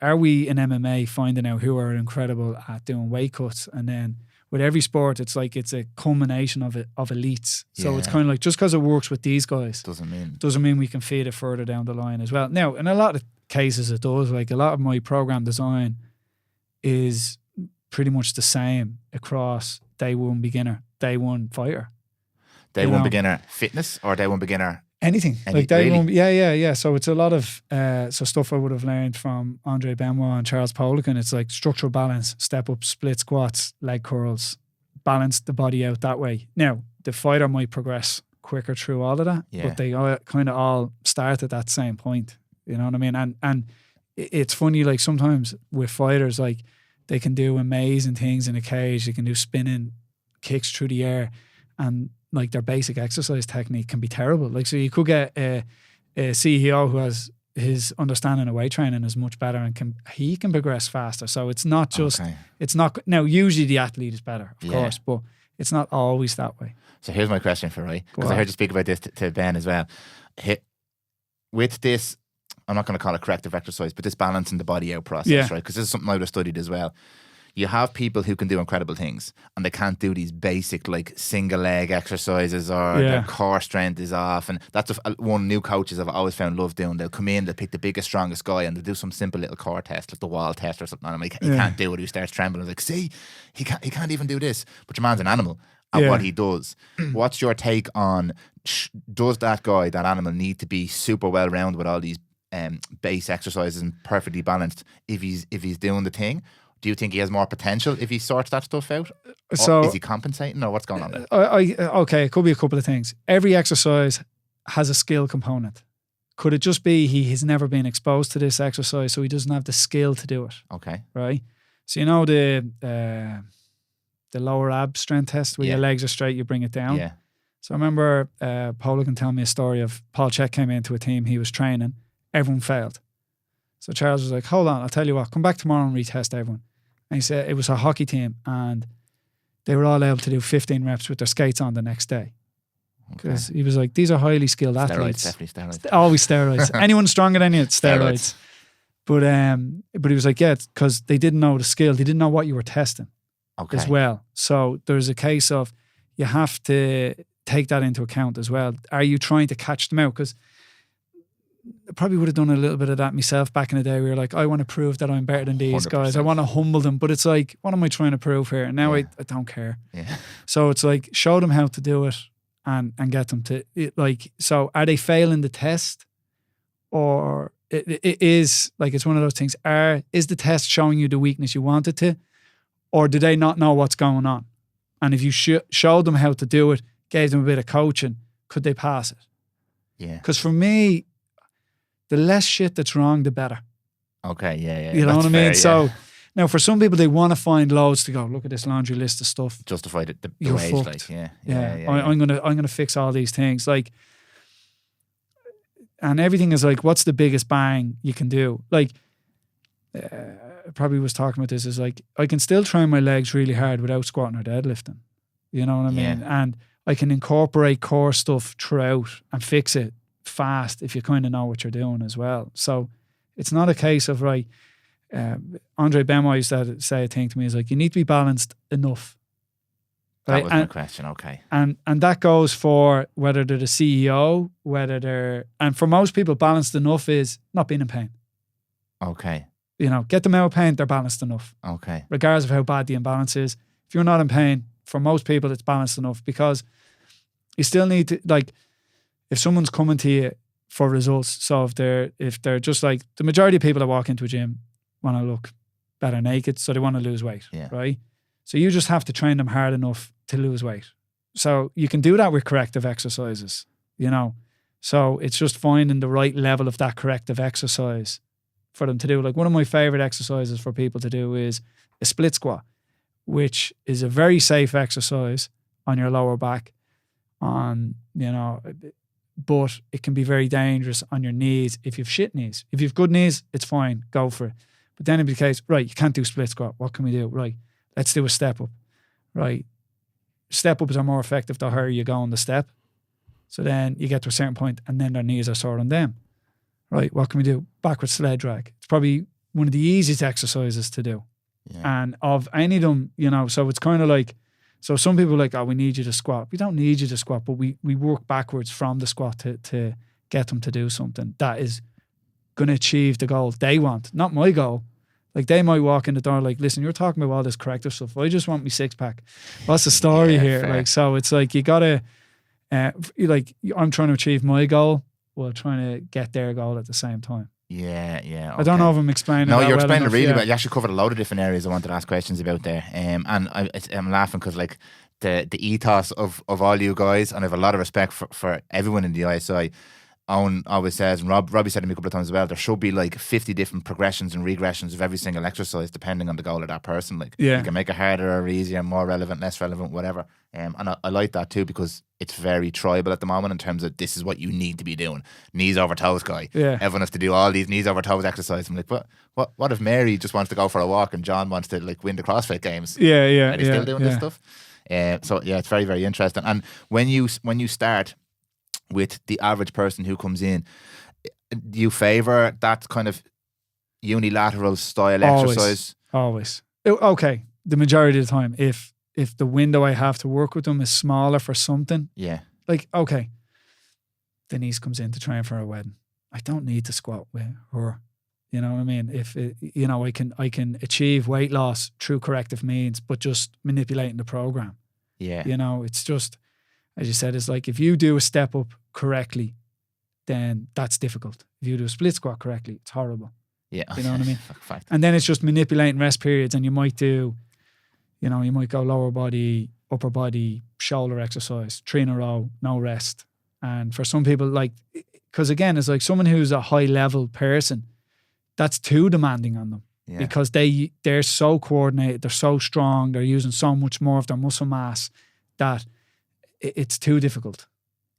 are we in MMA finding out who are incredible at doing weight cuts, and then with every sport, it's like it's a culmination of elites. So it's kind of like, just because it works with these guys doesn't mean we can feed it further down the line as well. Now, in a lot of cases, it does. Like a lot of my program design is pretty much the same across day one beginner, day one fighter, day one beginner fitness, or day one beginner anything. Like day one, yeah. So it's a lot of so stuff I would have learned from Andre Benoit and Charles Poliquin. It's like structural balance, step up, split squats, leg curls, balance the body out that way. Now, the fighter might progress quicker through all of that, but they all kind of all start at that same point. You know what I mean? And it's funny, like sometimes with fighters, like they can do amazing things in a cage. They can do spinning kicks through the air, and like their basic exercise technique can be terrible. Like, so you could get a CEO who has his understanding of weight training is much better and can progress faster. So it's not just, it's not, now usually the athlete is better, of course, but it's not always that way. So here's my question for Roy, because I heard you speak about this to Ben as well. With this, I'm not going to call it corrective exercise, but this balancing the body out process, right? Because this is something I would have studied as well. You have people who can do incredible things and they can't do these basic like single leg exercises, or their core strength is off. And that's one new coaches I've always found love doing. They'll come in, they'll pick the biggest, strongest guy and they'll do some simple little core test, like the wall test or something. And I'm like, he can't do it. He starts trembling. I'm like, see, he can't even do this. But your man's an animal at what he does. What's your take on, does that guy, that animal, need to be super well rounded with all these base exercises and perfectly balanced if he's doing the thing? Do you think he has more potential if he sorts that stuff out? So is he compensating, or what's going on there? Okay, it could be a couple of things. Every exercise has a skill component. Could it just be he has never been exposed to this exercise, so he doesn't have the skill to do it? Okay. Right? So you know the lower ab strength test where your legs are straight, you bring it down? Yeah. So I remember Paula can tell me a story of Paul Check came into a team he was training, everyone failed. So Charles was like, hold on, I'll tell you what, come back tomorrow and retest everyone. And he said it was a hockey team and they were all able to do 15 reps with their skates on the next day. Because he was like, these are highly skilled athletes. Definitely steroids. Always steroids. Anyone stronger than you, it's steroids. But he was like, yeah, because they didn't know the skill. They didn't know what you were testing as well. So there's a case of you have to take that into account as well. Are you trying to catch them out? Because I probably would have done a little bit of that myself back in the day. We were like, I want to prove that I'm better than these 100%. Guys. I want to humble them. But it's like, what am I trying to prove here? And now I don't care. Yeah. So it's like, show them how to do it and get them to, so are they failing the test? Or it is, like, it's one of those things. Is the test showing you the weakness you wanted to? Or do they not know what's going on? And if you showed them how to do it, gave them a bit of coaching, could they pass it? Yeah. Because for me, the less shit that's wrong, the better. Okay, yeah. You know what I mean? So, Now, for some people, they want to find loads to go, look at this laundry list of stuff. Justify the You're wage, fucked. like, yeah. I'm gonna fix all these things. Like, and everything is like, what's the biggest bang you can do? Like, I probably was talking about this, is like, I can still train my legs really hard without squatting or deadlifting. You know what I mean? And I can incorporate core stuff throughout and fix it fast if you kind of know what you're doing as well. So it's not a case of, right, Andre Benoit used to say a thing to me, is like, you need to be balanced enough. That right? was my question, okay. And that goes for whether they're the CEO, and for most people, balanced enough is not being in pain. Okay. You know, get them out of pain, they're balanced enough. Okay. Regardless of how bad the imbalance is. If you're not in pain, for most people, it's balanced enough, because you still need to, like, if someone's coming to you for results, so if they're just like, the majority of people that walk into a gym want to look better naked, so they want to lose weight, right? So you just have to train them hard enough to lose weight. So you can do that with corrective exercises, you know? So it's just finding the right level of that corrective exercise for them to do. Like, one of my favorite exercises for people to do is a split squat, which is a very safe exercise on your lower back, but it can be very dangerous on your knees if you've shit knees. If you've good knees, it's fine, go for it. But then it'd be the case, right, you can't do split squat. What can we do? Right, let's do a step up. Right, step ups are more effective the higher you go on the step. So then you get to a certain point and then their knees are sore on them. Right, what can we do? Backward sled drag. It's probably one of the easiest exercises to do. Yeah. And of any of them, you know, so it's kind of like, so some people are like, oh, we need you to squat. We don't need you to squat, but we work backwards from the squat to get them to do something that is going to achieve the goal they want, not my goal. Like, they might walk in the door like, listen, you're talking about all this corrective stuff. I just want my six pack. What's the story here? Fair. Like, so it's like, you got to, like, I'm trying to achieve my goal while trying to get their goal at the same time. Yeah. Okay. I don't know if I'm explaining. No, you're explaining enough, it really well. You actually covered a load of different areas I wanted to ask questions about there. And I'm laughing because, like, the ethos of all you guys, and I have a lot of respect for everyone in the ISI. Owen always says, and Robbie said to me a couple of times as well, there should be like 50 different progressions and regressions of every single exercise depending on the goal of that person. Like, you can make it harder or easier, more relevant, less relevant, whatever. And I like that too, because it's very tribal at the moment in terms of, this is what you need to be doing. Knees over toes guy. Yeah. Everyone has to do all these knees over toes exercises. I'm like, what if Mary just wants to go for a walk and John wants to, like, win the CrossFit games? Yeah. Are they still doing this stuff? So yeah, it's very, very interesting. And when you start with the average person who comes in, do you favour that kind of unilateral style exercise? Always. Okay, the majority of the time, if the window I have to work with them is smaller for something, like, okay, Denise comes in to train for a wedding, I don't need to squat with her. You know what I mean? If I can achieve weight loss through corrective means, but just manipulating the program. Yeah, you know, it's just, as you said, it's like, if you do a step up correctly, then that's difficult. If you do a split squat correctly, it's horrible. Yeah. You know what I mean? And then it's just manipulating rest periods, and you might do, you might go lower body, upper body, shoulder exercise, 3 in a row, no rest. And for some people, like, because again, it's like someone who's a high level person, that's too demanding on them. Yeah. Because they're so coordinated, they're so strong, they're using so much more of their muscle mass that it's too difficult.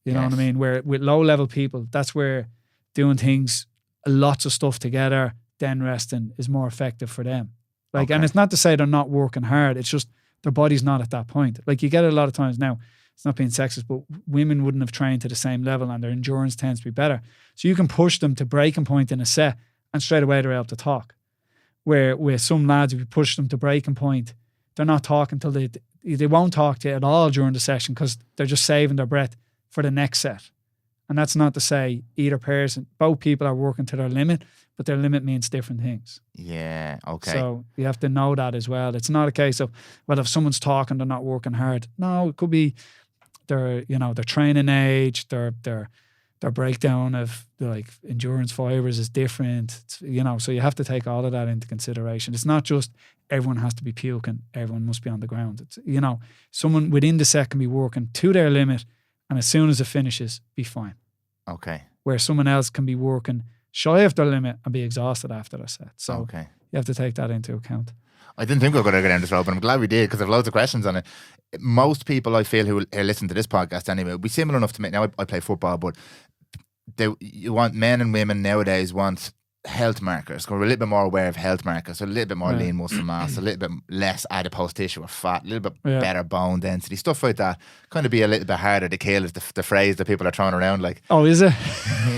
You know what I mean? Where with low level people, that's where doing things, lots of stuff together, then resting is more effective for them. Like, and it's not to say they're not working hard. It's just their body's not at that point. Like, you get it a lot of times now, it's not being sexist, but women wouldn't have trained to the same level and their endurance tends to be better. So you can push them to breaking point in a set and straight away they're able to talk. Where with some lads, if you push them to breaking point, they're not talking till they won't talk to you at all during the session because they're just saving their breath for the next set. And that's not to say either person, both people are working to their limit, but their limit means different things. Yeah, okay. So you have to know that as well. It's not a case of, well, if someone's talking, they're not working hard. No, it could be their training age, their breakdown of like endurance fibers is different. It's, so you have to take all of that into consideration. It's not just everyone has to be puking, everyone must be on the ground. It's, someone within the set can be working to their limit, and as soon as it finishes, be fine. Okay. Where someone else can be working shy of their limit and be exhausted after their set. So you have to take that into account. I didn't think we were going to go down this road, but I'm glad we did because I have loads of questions on it. Most people I feel who listen to this podcast anyway will be similar enough to me. Now I play football, but you want men and women nowadays want health markers. We're a little bit more aware of health markers, so a little bit more lean muscle mass, a little bit less adipose tissue or fat, a little bit better bone density, stuff like that. Kind of be a little bit harder to kill is the phrase that people are throwing around. Like, oh, is it?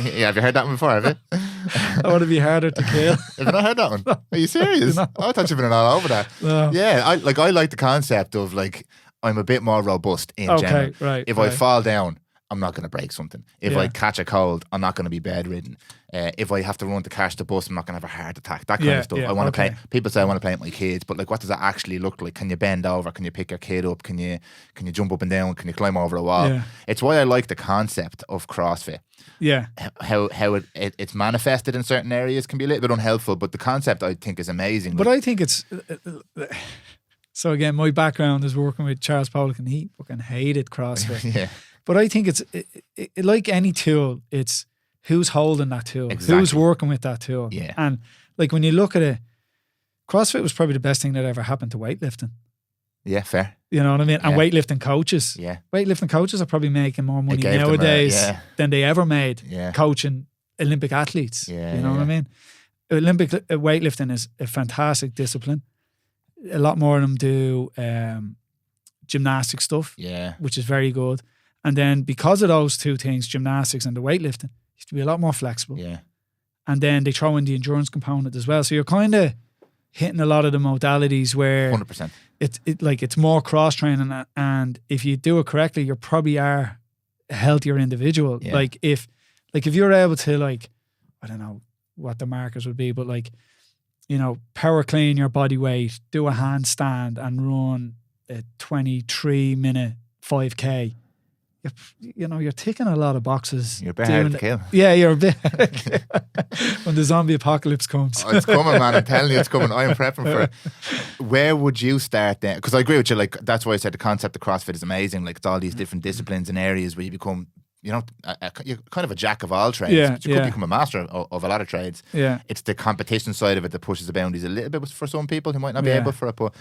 Yeah, have you heard that one before? Have you? I want to be harder to kill. Have you not heard that one? Are you serious? No. Oh, I thought you've been all over that. No. Yeah, I like the concept of like I'm a bit more robust in general. Right. If I fall down, I'm not going to break something. If I catch a cold, I'm not going to be bedridden. If I have to run to catch the bus, I'm not going to have a heart attack. That kind of stuff. I want to play. People say I want to play with my kids, but like, what does that actually look like? Can you bend over? Can you pick your kid up? Can you jump up and down? Can you climb over a wall? Yeah. It's why I like the concept of CrossFit. Yeah. How it's manifested in certain areas can be a little bit unhelpful, but the concept I think is amazing. But I think it's so again, my background is working with Charles Poliquin, and he fucking hated CrossFit. Yeah. But I think it's like any tool, it's who's holding that tool, Exactly. who's working with that tool. Yeah. And like when you look at it, CrossFit was probably the best thing that ever happened to weightlifting. Yeah, fair. You know what I mean? And Yeah. weightlifting coaches. Yeah. Weightlifting coaches are probably making more money gave them nowadays than they ever made Yeah. coaching Olympic athletes. Yeah, You know what I mean? Olympic weightlifting is a fantastic discipline. A lot more of them do gymnastic stuff, Yeah. which is very good. And then because of those two things, gymnastics and the weightlifting, used to be a lot more flexible. Yeah. And then they throw in the endurance component as well. So you're kind of hitting a lot of the modalities where 100%. it's more cross training, and if you do it correctly, you probably are a healthier individual. Yeah. Like if you're able to, like, I don't know what the markers would be, but like, you know, power clean your body weight, do a handstand and run a 23-minute 5K. You're ticking a lot of boxes. You're a bit hard to kill. Yeah, you're a bit when the zombie apocalypse comes. Oh, it's coming, man. I'm telling you, it's coming. I'm prepping for it. Where would you start then? Because I agree with you. Like, that's why I said the concept of CrossFit is amazing. Like, it's all these different disciplines and areas where you become, you're kind of a jack of all trades. Yeah, You could become a master of a lot of trades. Yeah. It's the competition side of it that pushes the boundaries a little bit for some people who might not be able for it. But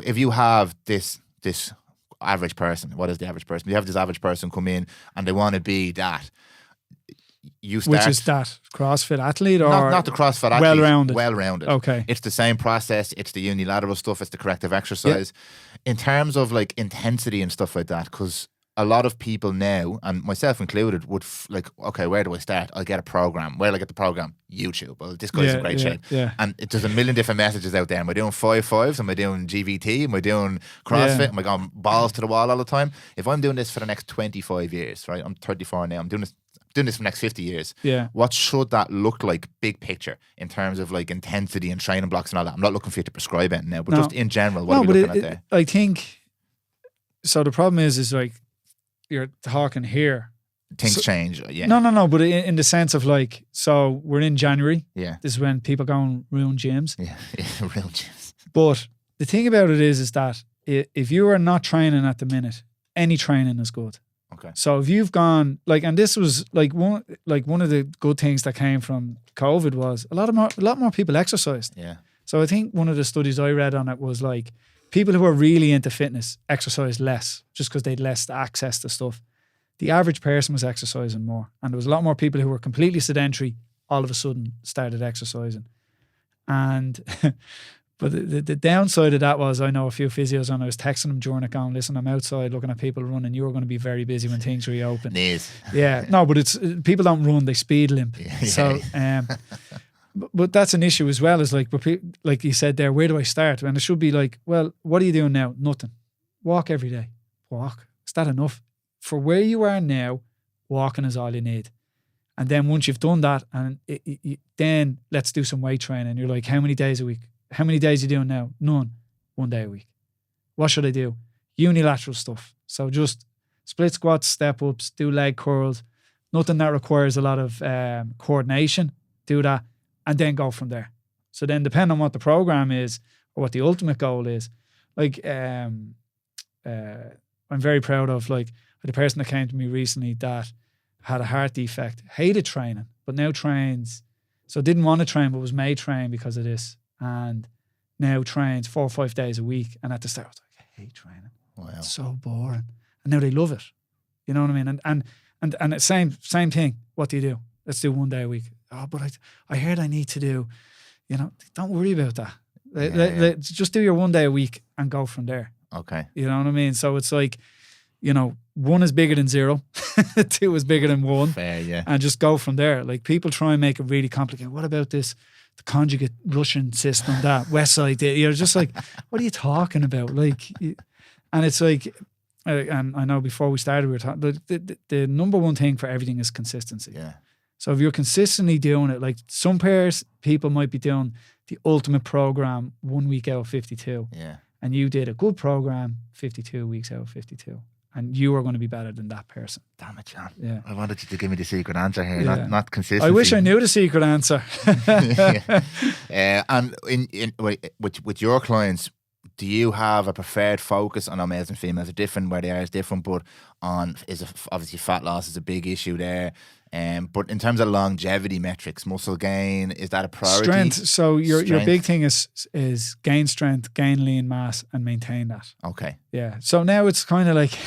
if you have this average person, what is the average person? You have this average person come in and they want to be that. You start, which is that CrossFit athlete or not the CrossFit athlete, well-rounded? Well-rounded. Okay. It's the same process. It's the unilateral stuff. It's the corrective exercise. In terms of like intensity and stuff like that, because a lot of people now, and myself included, would okay, where do I start? I'll get a program. Where do I get the program? YouTube. Well, this guy's in great shape. Yeah. And there's a million different messages out there. Am I doing 5-5s? Am I doing GVT? Am I doing CrossFit? Yeah. Am I going balls to the wall all the time? If I'm doing this for the next 25 years, right? I'm 34 now. I'm doing this for the next 50 years. Yeah. What should that look like, big picture, in terms of like intensity and training blocks and all that? I'm not looking for you to prescribe it now, but just in general, what are we looking at there? I think, so the problem is like, you're talking here. Things change, yeah. No, but in the sense of like, so we're in January. Yeah. This is when people go and ruin gyms. Yeah, real gyms. But the thing about it is that if you are not training at the minute, any training is good. Okay. So if you've gone and this was one of the good things that came from COVID was a lot more people exercised. Yeah. So I think one of the studies I read on it was like people who are really into fitness exercise less just because they had less access to stuff. The average person was exercising more, and there was a lot more people who were completely sedentary all of a sudden started exercising. And but the downside of that was, I know a few physios, and I was texting them during it going, listen, I'm outside looking at people running. You're going to be very busy when things reopen. Knees. Yeah. No, but it's people don't run, they speed limp. Yeah. So but that's an issue as well, is like, like you said there, where do I start? And it should be like, well, what are you doing now? Nothing. Walk every day. Walk. Is that enough? For where you are now, walking is all you need. And then once you've done that, and then let's do some weight training. You're like, how many days a week? How many days are you doing now? None. 1 day a week. What should I do? Unilateral stuff. So just split squats, step ups, do leg curls. Nothing that requires a lot of coordination. Do that. And then go from there. So then, depending on what the program is or what the ultimate goal is, like I'm very proud of like the person that came to me recently that had a heart defect, hated training, but now trains. So didn't want to train, but was made train because of this. And now trains 4 or 5 days a week. And at the start, I was like, I hate training. Wow. It's so boring. And now they love it. You know what I mean? And it's same thing. What do? Let's do 1 day a week. Oh, but I heard I need to do, don't worry about that. Just do your 1 day a week and go from there. Okay. You know what I mean? So it's like, 1 is bigger than 0, 2 is bigger than 1. Fair, yeah. And just go from there. Like people try and make it really complicated. What about this, the conjugate Russian system that West Side did? You're just like, what are you talking about? Like, and it's like, and I know before we started, we were talking, the number one thing for everything is consistency. Yeah. So if you're consistently doing it, like some people might be doing the ultimate program 1 week out of 52. Yeah. And you did a good program 52 weeks out of 52. And you are going to be better than that person. Damn it, John. Yeah. I wanted you to give me the secret answer here, Yeah. not consistency. I wish I knew the secret answer. And with your clients, do you have a preferred focus on males and females? Are different where they are is different, but obviously fat loss is a big issue there. But in terms of longevity metrics, muscle gain, is that a priority? Strength. So your Strength. big thing is gain strength, gain lean mass, and maintain that. Okay. Yeah. So now it's kind of like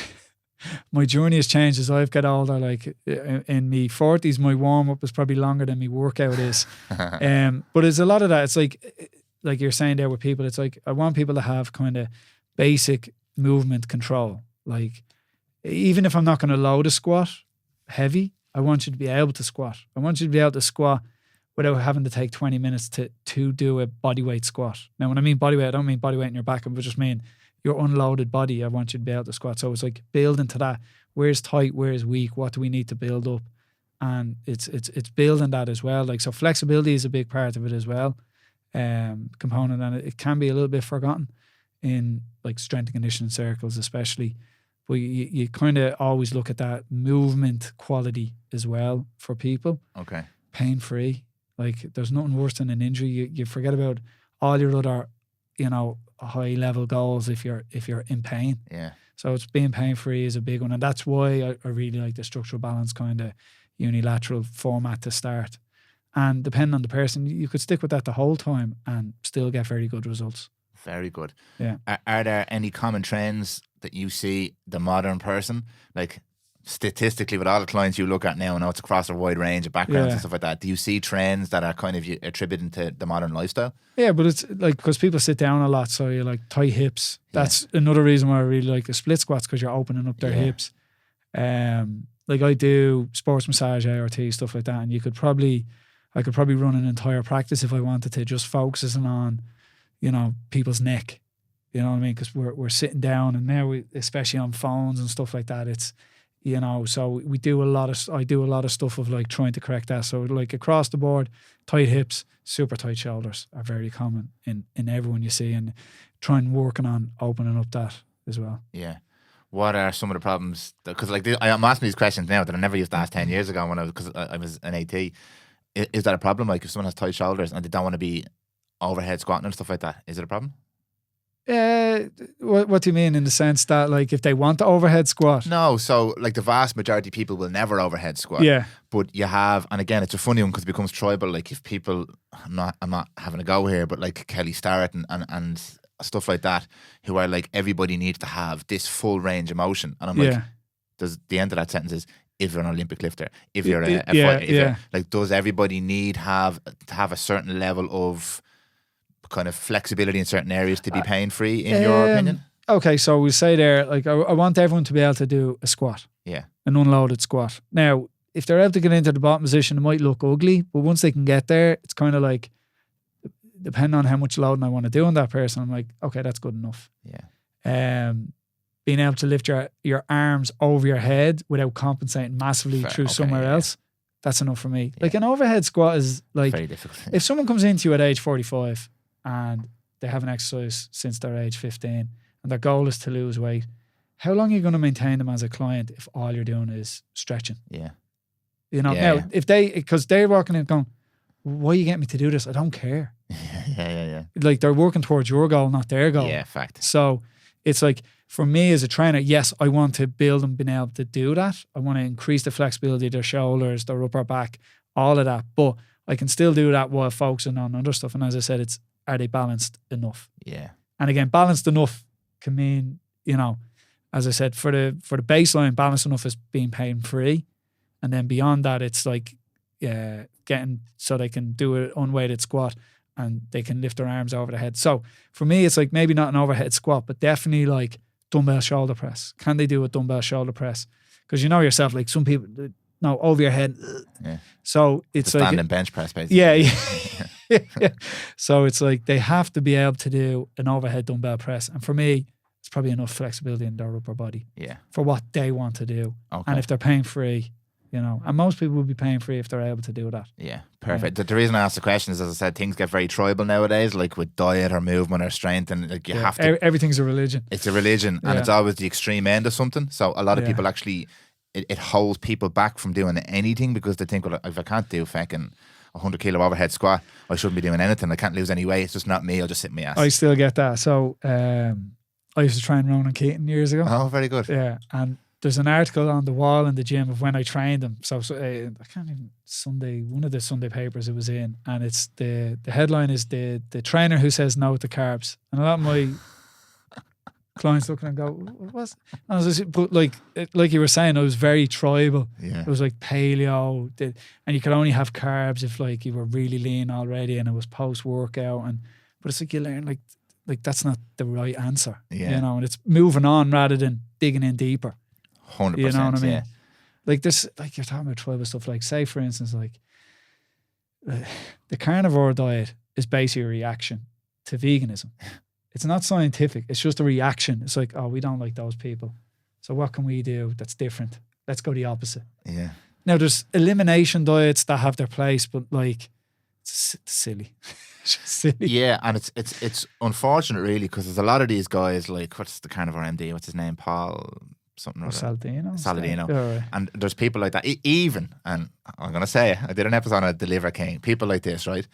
my journey has changed as I've got older. Like in me 40s, my warm up is probably longer than my workout is. But it's a lot of that. It's like you're saying there with people. It's like I want people to have kind of basic movement control. Like even if I'm not going to load a squat heavy, I want you to be able to squat. I want you to be able to squat without having to take 20 minutes to do a bodyweight squat. Now, when I mean bodyweight, I don't mean bodyweight in your back. I just mean your unloaded body. I want you to be able to squat. So it's like building to that. Where's tight? Where's weak? What do we need to build up? And it's building that as well. Like, so flexibility is a big part of it as well. Component, and it can be a little bit forgotten in like strength and conditioning circles, especially. But you kind of always look at that movement quality as well for people. Okay. Pain free. Like there's nothing worse than an injury. You forget about all your other, high level goals if you're in pain. Yeah. So it's being pain free is a big one, and that's why I really like the structural balance kind of unilateral format to start. And depending on the person, you could stick with that the whole time and still get very good results. Very good. Yeah. Are there any common trends that you see the modern person, like statistically with all the clients you look at now, and it's across a wide range of backgrounds and stuff like that, do you see trends that are kind of attributed to the modern lifestyle? Yeah, but it's like because people sit down a lot, so you're like tight hips. That's another reason why I really like the split squats, because you're opening up their hips. Like I do sports massage, ART, stuff like that, and I could probably run an entire practice if I wanted to, just focusing on, people's neck. You know what I mean? Because we're sitting down, and now especially on phones and stuff like that, it's, so I do a lot of stuff of like trying to correct that. So like across the board, tight hips, super tight shoulders are very common in everyone you see, and trying working on opening up that as well. Yeah. What are some of the problems? Because I'm asking these questions now that I never used to ask 10 years ago because I was an AT. Is that a problem? Like if someone has tight shoulders and they don't want to be overhead squatting and stuff like that, is it a problem? What do you mean in the sense that like if they want to overhead squat? No, so like the vast majority of people will never overhead squat. Yeah. But you have, and again, it's a funny one because it becomes tribal. Like if people, I'm not having a go here, but like Kelly Starrett and stuff like that, who are like everybody needs to have this full range of motion, and I'm like, does the end of that sentence is, if you're an Olympic lifter, if you're a fighter, like does everybody need to have a certain level of kind of flexibility in certain areas to be pain free in your opinion? Okay, so we say there, like I want everyone to be able to do a squat. Yeah. An unloaded squat. Now, if they're able to get into the bottom position, it might look ugly, but once they can get there, it's kind of like, depending on how much loading I want to do on that person, I'm like, okay, that's good enough. Yeah. Being able to lift your arms over your head without compensating massively through somewhere else, that's enough for me. Yeah. Like an overhead squat is like, very difficult. If someone comes into you at age 45 and they haven't exercised since they're age 15 and their goal is to lose weight, how long are you going to maintain them as a client if all you're doing is stretching? Yeah. Now, if because they're walking in going, why are you getting me to do this? I don't care. Yeah. Like they're working towards your goal, not their goal. Yeah, fact. So it's like, for me as a trainer, yes, I want to build them being able to do that. I want to increase the flexibility of their shoulders, their upper back, all of that. But I can still do that while focusing on other stuff. And as I said, are they balanced enough? Yeah. And again, balanced enough can mean, as I said, for the baseline, balanced enough is being pain free. And then beyond that, it's like getting so they can do an unweighted squat and they can lift their arms over their head. So for me, it's like maybe not an overhead squat, but definitely like dumbbell shoulder press. Can they do a dumbbell shoulder press? Because you know yourself, like some people, no, over your head. Yeah. So it's like standing bench press, basically. Yeah. So it's like they have to be able to do an overhead dumbbell press. And for me, it's probably enough flexibility in their upper body. Yeah. For what they want to do. Okay. And if they're pain free, and most people will be pain free if they're able to do that. Yeah, perfect. The reason I asked the question is, as I said, things get very tribal nowadays, like with diet or movement or strength, and like you have to. Everything's a religion. It's a religion, and it's always the extreme end of something. So a lot of people actually, it holds people back from doing anything because they think, well, if I can't do fucking 100 kilo overhead squat, I shouldn't be doing anything. I can't lose any weight. It's just not me. I'll just sit in my ass. I still get that. So I used to train Ronan Keaton years ago. Oh, very good. Yeah, and there's an article on the wall in the gym of when I trained him. So I can't even one of the Sunday papers it was in, and it's the headline is the trainer who says no to carbs. And a lot of my clients look and go, what was it? And I was just, but like you were saying, it was very tribal. Yeah. It was like paleo, and you could only have carbs if like you were really lean already, and it was post workout. But it's like you learn like that's not the right answer. Yeah. And it's moving on rather than digging in deeper. 100%. You know what I mean? Yeah. Like this, like you're talking about tribal stuff. Like say, for instance, like the carnivore diet is basically a reaction to veganism. It's not scientific. It's just a reaction. It's like, oh, we don't like those people. So what can we do that's different? Let's go the opposite. Yeah. Now there's elimination diets that have their place, but like it's silly. It's just silly. Yeah, and it's unfortunate really because there's a lot of these guys like what's the carnivore MD? What's his name? Paul something or other. Saladino. Right. And there's people like that. Even, and I'm gonna say it, I did an episode on Deliver King. People like this, right?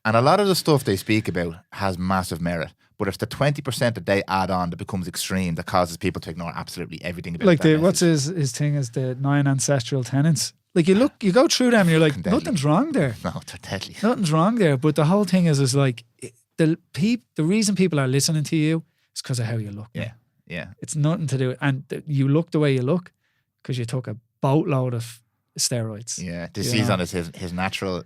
And a lot of the stuff they speak about has massive merit. But it's the 20% that they add on that becomes extreme that causes people to ignore absolutely everything about like that what's his thing is the 9 ancestral tenets. Like you go through them and you're like, nothing's wrong there. No, totally. Nothing's wrong there. But the whole thing is like the reason people are listening to you is because of how you look. Yeah. Yeah. It's nothing to do. And you look the way you look because you took a boatload of steroids. Yeah. This season is his natural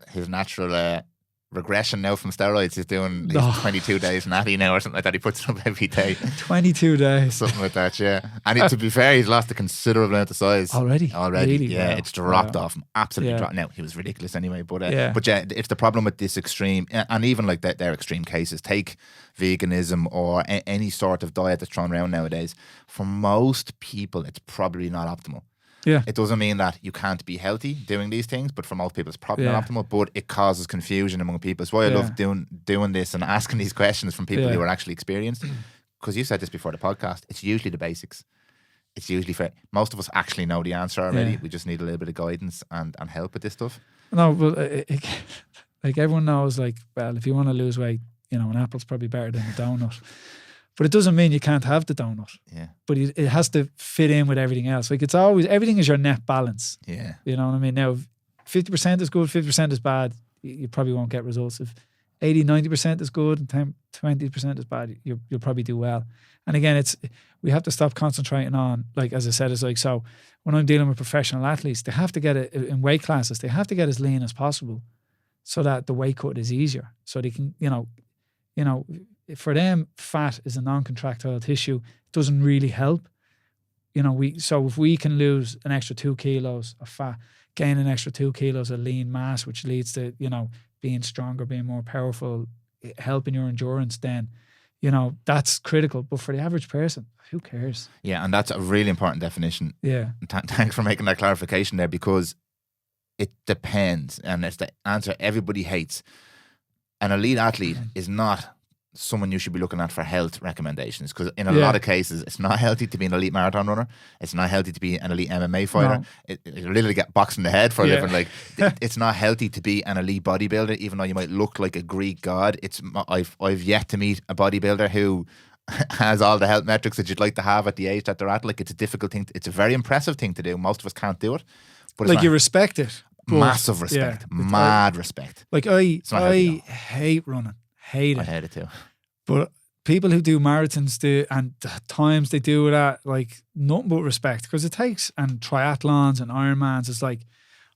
regression now from steroids. He's doing 22 days natty now or something like that. He puts it up every day. 22 days. Something like that, yeah. And to be fair, he's lost a considerable amount of size. Already? Really? Yeah, wow. It's dropped off. Absolutely dropped. Now, he was ridiculous anyway. But it's the problem with this extreme, and even like their extreme cases, take veganism or any sort of diet that's thrown around nowadays. For most people, it's probably not optimal. Yeah. It doesn't mean that you can't be healthy doing these things, but for most people it's probably not optimal, but it causes confusion among people. It's why I love doing this and asking these questions from people who are actually experienced. Because you said this before the podcast, it's usually the basics. It's usually fair. Most of us actually know the answer already. Yeah. We just need a little bit of guidance and help with this stuff. No, well, like everyone knows, like, well, if you want to lose weight, an apple's probably better than a donut. But it doesn't mean you can't have the donut. Yeah. But it has to fit in with everything else. Like it's always, everything is your net balance. Yeah. You know what I mean? Now, if 50% is good, 50% is bad, you probably won't get results. If 80, 90% is good and 20% is bad, you'll probably do well. And again, we have to stop concentrating on, like, as I said, it's like, so when I'm dealing with professional athletes, they have to get it in weight classes, they have to get as lean as possible so that the weight cut is easier. So they can, for them, fat is a non-contractile tissue. It doesn't really help. So if we can lose an extra 2 kilos of fat, gain an extra 2 kilos of lean mass, which leads to, being stronger, being more powerful, helping your endurance, then, that's critical. But for the average person, who cares? Yeah, and that's a really important definition. Yeah. Thanks for making that clarification there, because it depends. And it's the answer everybody hates. An elite athlete is not someone you should be looking at for health recommendations, because in a lot of cases it's not healthy to be an elite marathon runner, it's not healthy to be an elite MMA fighter. It literally get boxed in the head for a living. Like it's not healthy to be an elite bodybuilder, even though you might look like a Greek god. I've yet to meet a bodybuilder who has all the health metrics that you'd like to have at the age that they're at. Like it's a difficult thing, it's a very impressive thing to do. Most of us can't do it, but like you respect it. Massive respect, mad respect. Like I hate running. hate I it. hate it too. But people who do marathons do, and the times they do that, like nothing but respect, because it takes, and triathlons and Ironmans, it's like,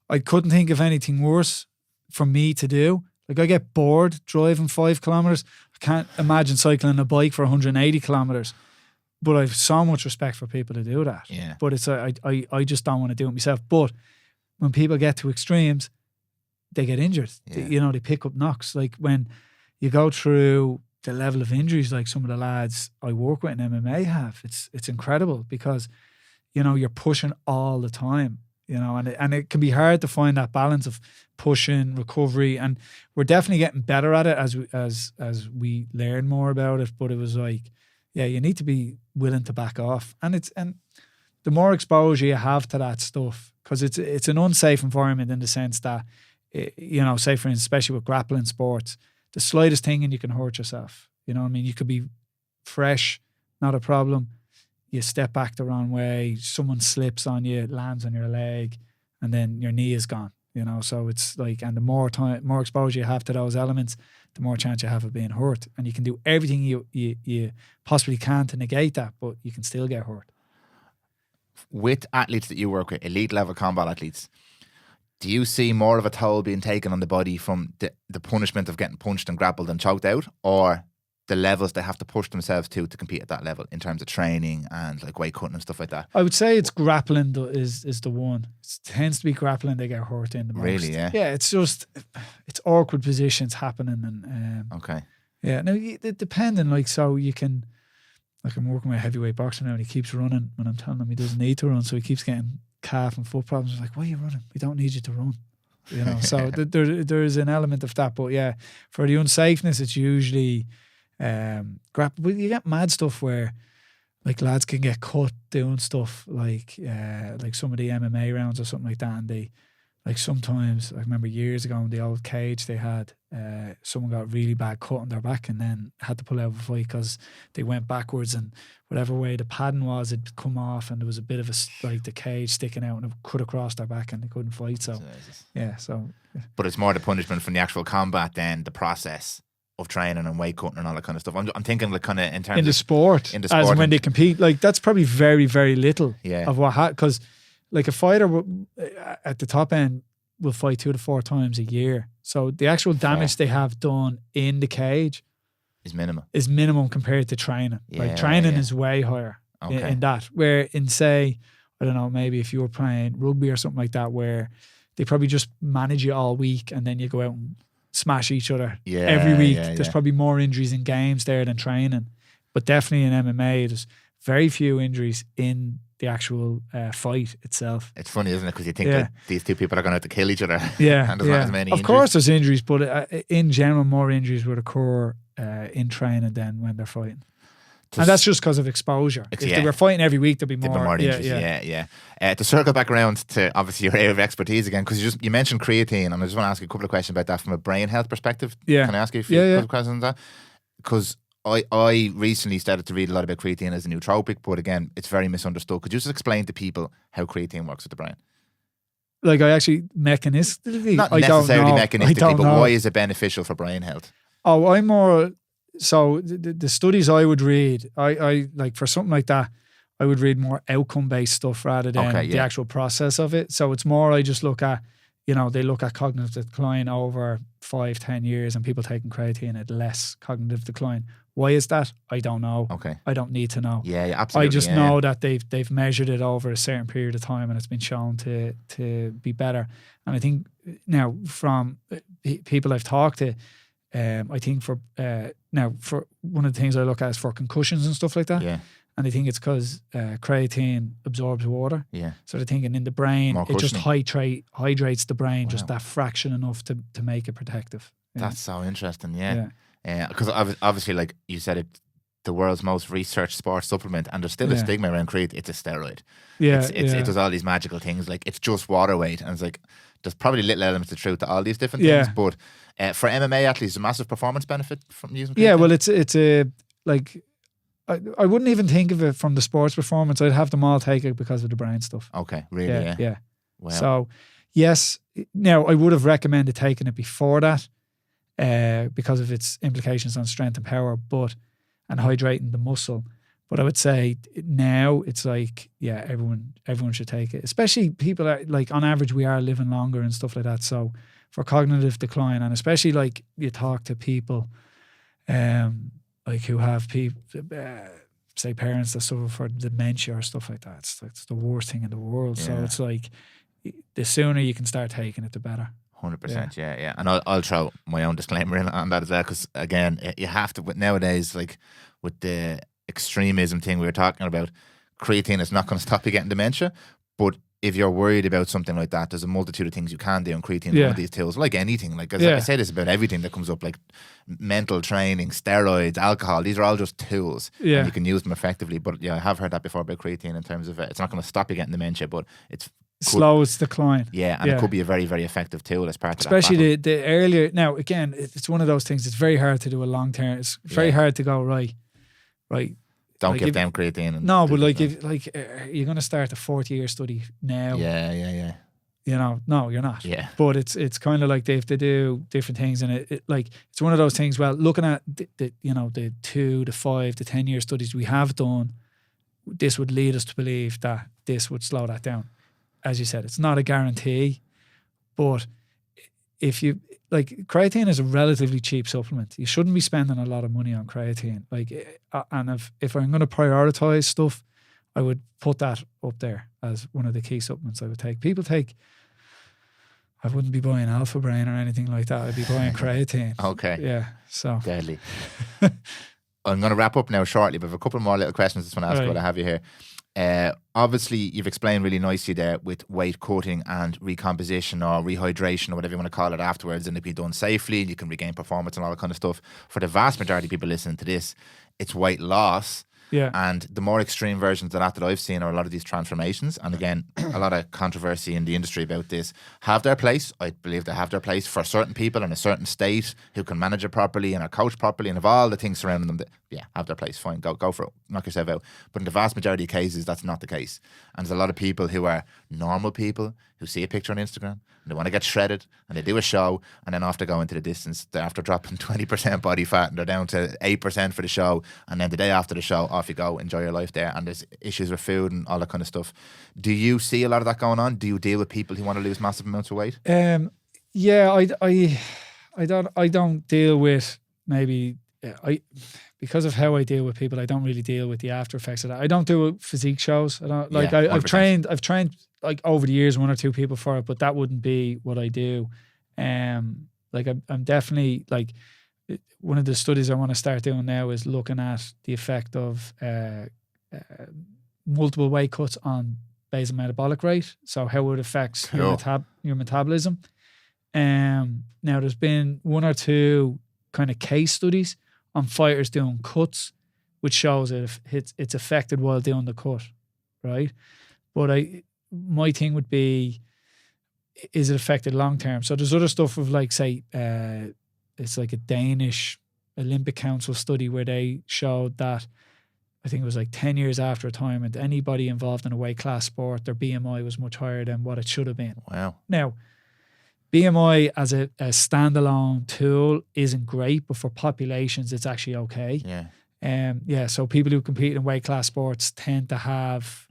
I couldn't think of anything worse for me to do. Like I get bored driving 5 kilometers. I can't imagine cycling a bike for 180 kilometers. But I have so much respect for people who do that. Yeah. But it's I just don't want to do it myself. But when people get to extremes, they get injured. Yeah. They pick up knocks. Like when you go through the level of injuries like some of the lads I work with in MMA have, it's incredible because, you're pushing all the time, and it can be hard to find that balance of pushing, recovery, and we're definitely getting better at it as we learn more about it. But it was like, yeah, you need to be willing to back off, and the more exposure you have to that stuff, because it's an unsafe environment in the sense that, say for instance, especially with grappling sports, the slightest thing and you can hurt yourself. You know what I mean? You could be fresh, not a problem. You step back the wrong way, someone slips on you, lands on your leg, and then your knee is gone. So it's like, and the more exposure you have to those elements, the more chance you have of being hurt. And you can do everything you possibly can to negate that, but you can still get hurt. With athletes that you work with, elite level combat athletes, do you see more of a toll being taken on the body from the punishment of getting punched and grappled and choked out, or the levels they have to push themselves to compete at that level in terms of training and like weight cutting and stuff like that? I would say it's grappling is the one. It tends to be grappling they get hurt in the most. Really, yeah? Yeah, it's awkward positions happening. And okay. Yeah, no, depending, like, so you can, like, I'm working with a heavyweight boxer now and he keeps running when I'm telling him he doesn't need to run, so he keeps getting calf and foot problems. I'm like, why are you running? We don't need you to run. So there is an element of that. But yeah, for the unsafeness, it's usually grapple. But you get mad stuff where, like, lads can get cut doing stuff like some of the MMA rounds or something like that, and they, like, sometimes, I remember years ago in the old cage they had, someone got really bad cut on their back and then had to pull out of a fight because they went backwards and whatever way the padding was, it'd come off and there was a bit of the cage sticking out and it cut across their back and they couldn't fight. So yeah, so. But it's more the punishment from the actual combat than the process of training and weight cutting and all that kind of stuff. I'm thinking, like, kind of in terms in the sport, as when they compete, like, that's probably very, very little of what because, like, a fighter at the top end will fight 2 to 4 times a year. So the actual damage they have done in the cage is minimal. Is minimum compared to training. Like, training is way higher in that. Where in, say, I don't know, maybe if you were playing rugby or something like that, where they probably just manage you all week and then you go out and smash each other every week. There's probably more injuries in games there than training. But definitely in MMA, there's very few injuries in the actual fight itself. It's funny, isn't it? Because you think that these two people are going to have to kill each other. Yeah, and there's not as many of injuries. course there's injuries, but in general more injuries would occur in training than when they're fighting. And that's just because of exposure. If they were fighting every week, there'd be more injuries. To circle back around to obviously your area of expertise again, because you mentioned creatine, and I just want to ask you a couple of questions about that from a brain health perspective. Yeah. Can I ask you a few questions on that? Because I recently started to read a lot about creatine as a nootropic, but again, it's very misunderstood. Could you just explain to people how creatine works with the brain? Like, I actually mechanistically, not necessarily mechanistically, but why is it beneficial for brain health? Oh, I'm more. So the studies I would read, I like, for something like that, I would read more outcome based stuff rather than the actual process of it. So it's more, I just look at, they look at cognitive decline over 5-10 years and people taking creatine at less cognitive decline. Why is that? I don't know. Okay. I don't need to know. Yeah, absolutely. I just know that they've measured it over a certain period of time and it's been shown to be better. And I think now, from people I've talked to, I think for one of the things I look at is for concussions and stuff like that. Yeah. And I think it's because creatine absorbs water. Yeah. So they're thinking in the brain, it just hydrates the brain, just that fraction enough to make it protective. Yeah. That's so interesting. Yeah. Because obviously, like you said, the world's most researched sports supplement, and there's still a stigma around creatine. It's a steroid. Yeah. It does all these magical things. Like, it's just water weight. And it's like, there's probably little elements of truth to all these different things. But for MMA athletes, a massive performance benefit from using creatine. Yeah, well, it's a, like, I wouldn't even think of it from the sports performance. I'd have them all take it because of the brain stuff. Okay, really? Yeah. Wow. So, yes, now I would have recommended taking it before that. because of its implications on strength and power, and hydrating the muscle. But I would say now it's like, yeah, everyone should take it. Especially people are like, on average, we are living longer and stuff like that. So for cognitive decline, and especially like you talk to people, like who have people, say parents that suffer for dementia or stuff like that. It's the worst thing in the world. Yeah. So it's like the sooner you can start taking it, the better. 100%, yeah. And I'll throw my own disclaimer in on that as well, because again, you have to. Nowadays, like with the extremism thing we were talking about, creatine is not going to stop you getting dementia. But if you're worried about something like that, there's a multitude of things you can do, and creatine is one of these tools. Like anything, like I say this about everything that comes up, like mental training, steroids, alcohol. These are all just tools, and you can use them effectively. But yeah, I have heard that before about creatine in terms of it's not going to stop you getting dementia, but it's slows decline. Yeah, and it could be a very, very effective tool as part of that. Especially the earlier. Now, again, it's one of those things. It's very hard to do a long term. It's very hard to go right. Don't give them creatine. No, but like if you're going to start a 40-year study now. Yeah. You know, no, you're not. Yeah. But it's kind of like they have to do different things, and it like it's one of those things. Well, looking at the 2, the 5, the 10-year studies we have done, this would lead us to believe that this would slow that down. As you said, it's not a guarantee, but if you like, creatine is a relatively cheap supplement. You shouldn't be spending a lot of money on creatine. Like, and if I'm going to prioritize stuff, I would put that up there as one of the key supplements I would take. People take. I wouldn't be buying Alpha Brain or anything like that. I'd be buying creatine. Okay. Yeah. So deadly. I'm going to wrap up now shortly, but I have a couple more little questions I just want to ask while I have you here. Obviously, you've explained really nicely there with weight cutting and recomposition or rehydration or whatever you want to call it afterwards, and it be done safely and you can regain performance and all that kind of stuff. For the vast majority of people listening to this, it's weight loss. Yeah. And the more extreme versions of that I've seen are a lot of these transformations. And again, a lot of controversy in the industry about this have their place. I believe they have their place for certain people in a certain state who can manage it properly and are coached properly and have all the things surrounding them that, have their place. Fine, go for it. Knock yourself out. But in the vast majority of cases, that's not the case. And there's a lot of people who are normal people who see a picture on Instagram and they want to get shredded and they do a show and then off they go into the distance. They're after dropping 20% body fat and they're down to 8% for the show. And then the day after the show, off you go, enjoy your life there. And there's issues with food and all that kind of stuff. Do you see a lot of that going on? Do you deal with people who want to lose massive amounts of weight? I don't deal with because of how I deal with people, I don't really deal with the after effects of that. I don't do physique shows. I don't like. I've trained like over the years 1 or 2 people for it, but that wouldn't be what I do. Like I'm definitely like one of the studies I want to start doing now is looking at the effect of multiple weight cuts on basal metabolic rate. So how it affects your metabolism. Now there's been 1 or 2 kind of case studies on fighters doing cuts, which shows that it's affected while doing the cut, right? But my thing would be, is it affected long term? So there's other stuff of like, say, it's like a Danish Olympic Council study where they showed that I think it was like 10 years after retirement, anybody involved in a weight class sport, their BMI was much higher than what it should have been. Wow. Now, BMI as a standalone tool isn't great, but for populations, it's actually okay. Yeah. So people who compete in weight class sports tend to have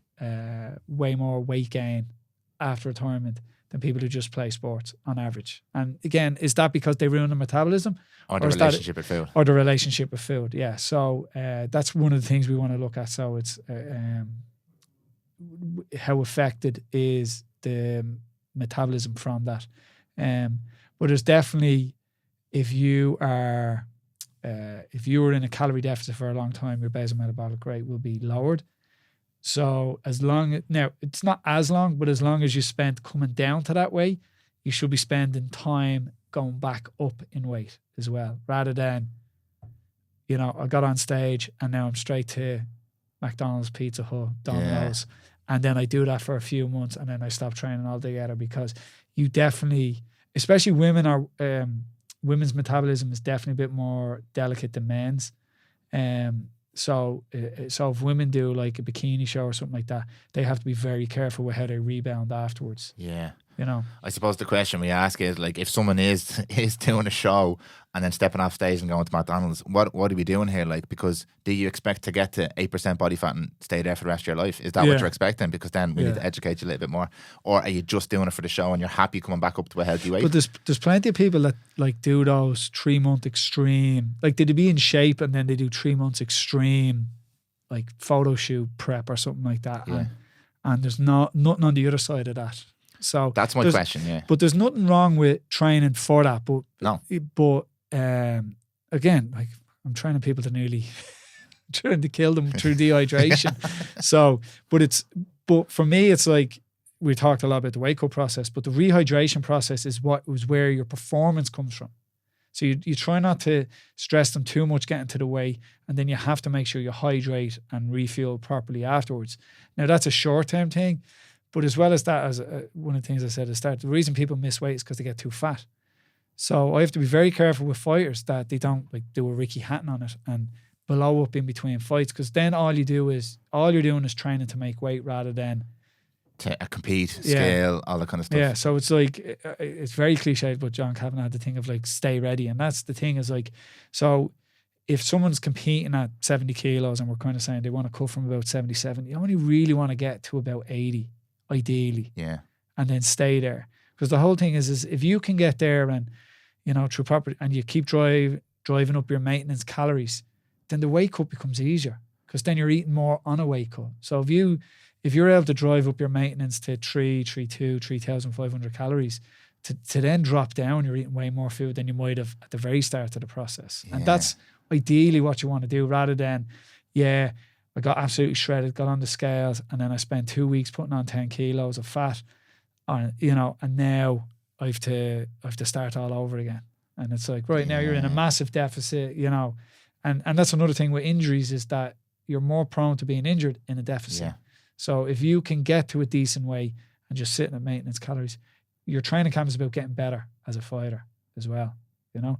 way more weight gain after retirement than people who just play sports on average. And again, is that because they ruin their metabolism? Or the relationship with food. Or the relationship with food, yeah. So that's one of the things we want to look at. So it's how affected is the metabolism from that. But there's definitely, if you were in a calorie deficit for a long time, your basal metabolic rate will be lowered. So now it's not as long, but as long as you spent coming down to that weight, you should be spending time going back up in weight as well, rather than, I got on stage and now I'm straight to McDonald's, Pizza Hut, Domino's, and then I do that for a few months and then I stop training altogether, because you definitely, especially women's metabolism is definitely a bit more delicate than men's. So if women do like a bikini show or something like that, they have to be very careful with how they rebound afterwards. Yeah. You know, I suppose the question we ask is like, if someone is doing a show and then stepping off stage and going to McDonald's, what are we doing here? Like, because do you expect to get to 8% body fat and stay there for the rest of your life? Is that what you're expecting? Because then we need to educate you a little bit more. Or are you just doing it for the show and you're happy coming back up to a healthy weight? But there's plenty of people that like do those 3-month extreme, like they be in shape and then they do 3 months extreme, like photo shoot prep or something like that. Yeah. And there's nothing on the other side of that. So that's my question, yeah. But there's nothing wrong with training for that. But no. But again, like I'm training people to nearly trying to kill them through dehydration. So, but for me, it's like we talked a lot about the wake up process, but the rehydration process is where your performance comes from. So you try not to stress them too much getting to the weigh, and then you have to make sure you hydrate and refuel properly afterwards. Now that's a short term thing. But as well as that, as one of the things I said at the start, the reason people miss weight is because they get too fat. So I have to be very careful with fighters that they don't like do a Ricky Hatton on it and blow up in between fights, because then all you're doing is training to make weight rather than to compete, scale, all that kind of stuff. Yeah, so it's like it's very cliched, but John Kavanagh had the thing of like stay ready, and that's the thing is like, so if someone's competing at 70 kilos and we're kind of saying they want to cut from about 77, you only really want to get to about 80. Ideally, and then stay there, because the whole thing is if you can get there and through proper and you keep driving up your maintenance calories, then the weight cut becomes easier, because then you're eating more on a weight cut. So if you're able to drive up your maintenance to 3,500 calories, to then drop down, you're eating way more food than you might have at the very start of the process, and that's ideally what you want to do, rather than I got absolutely shredded, got on the scales, and then I spent 2 weeks putting on 10 kilos of fat, and now I have to start all over again. And it's like, right, now you're in a massive deficit, and that's another thing with injuries, is that you're more prone to being injured in a deficit. Yeah. So if you can get to a decent weight and just sitting at maintenance calories, your training camp is about getting better as a fighter as well.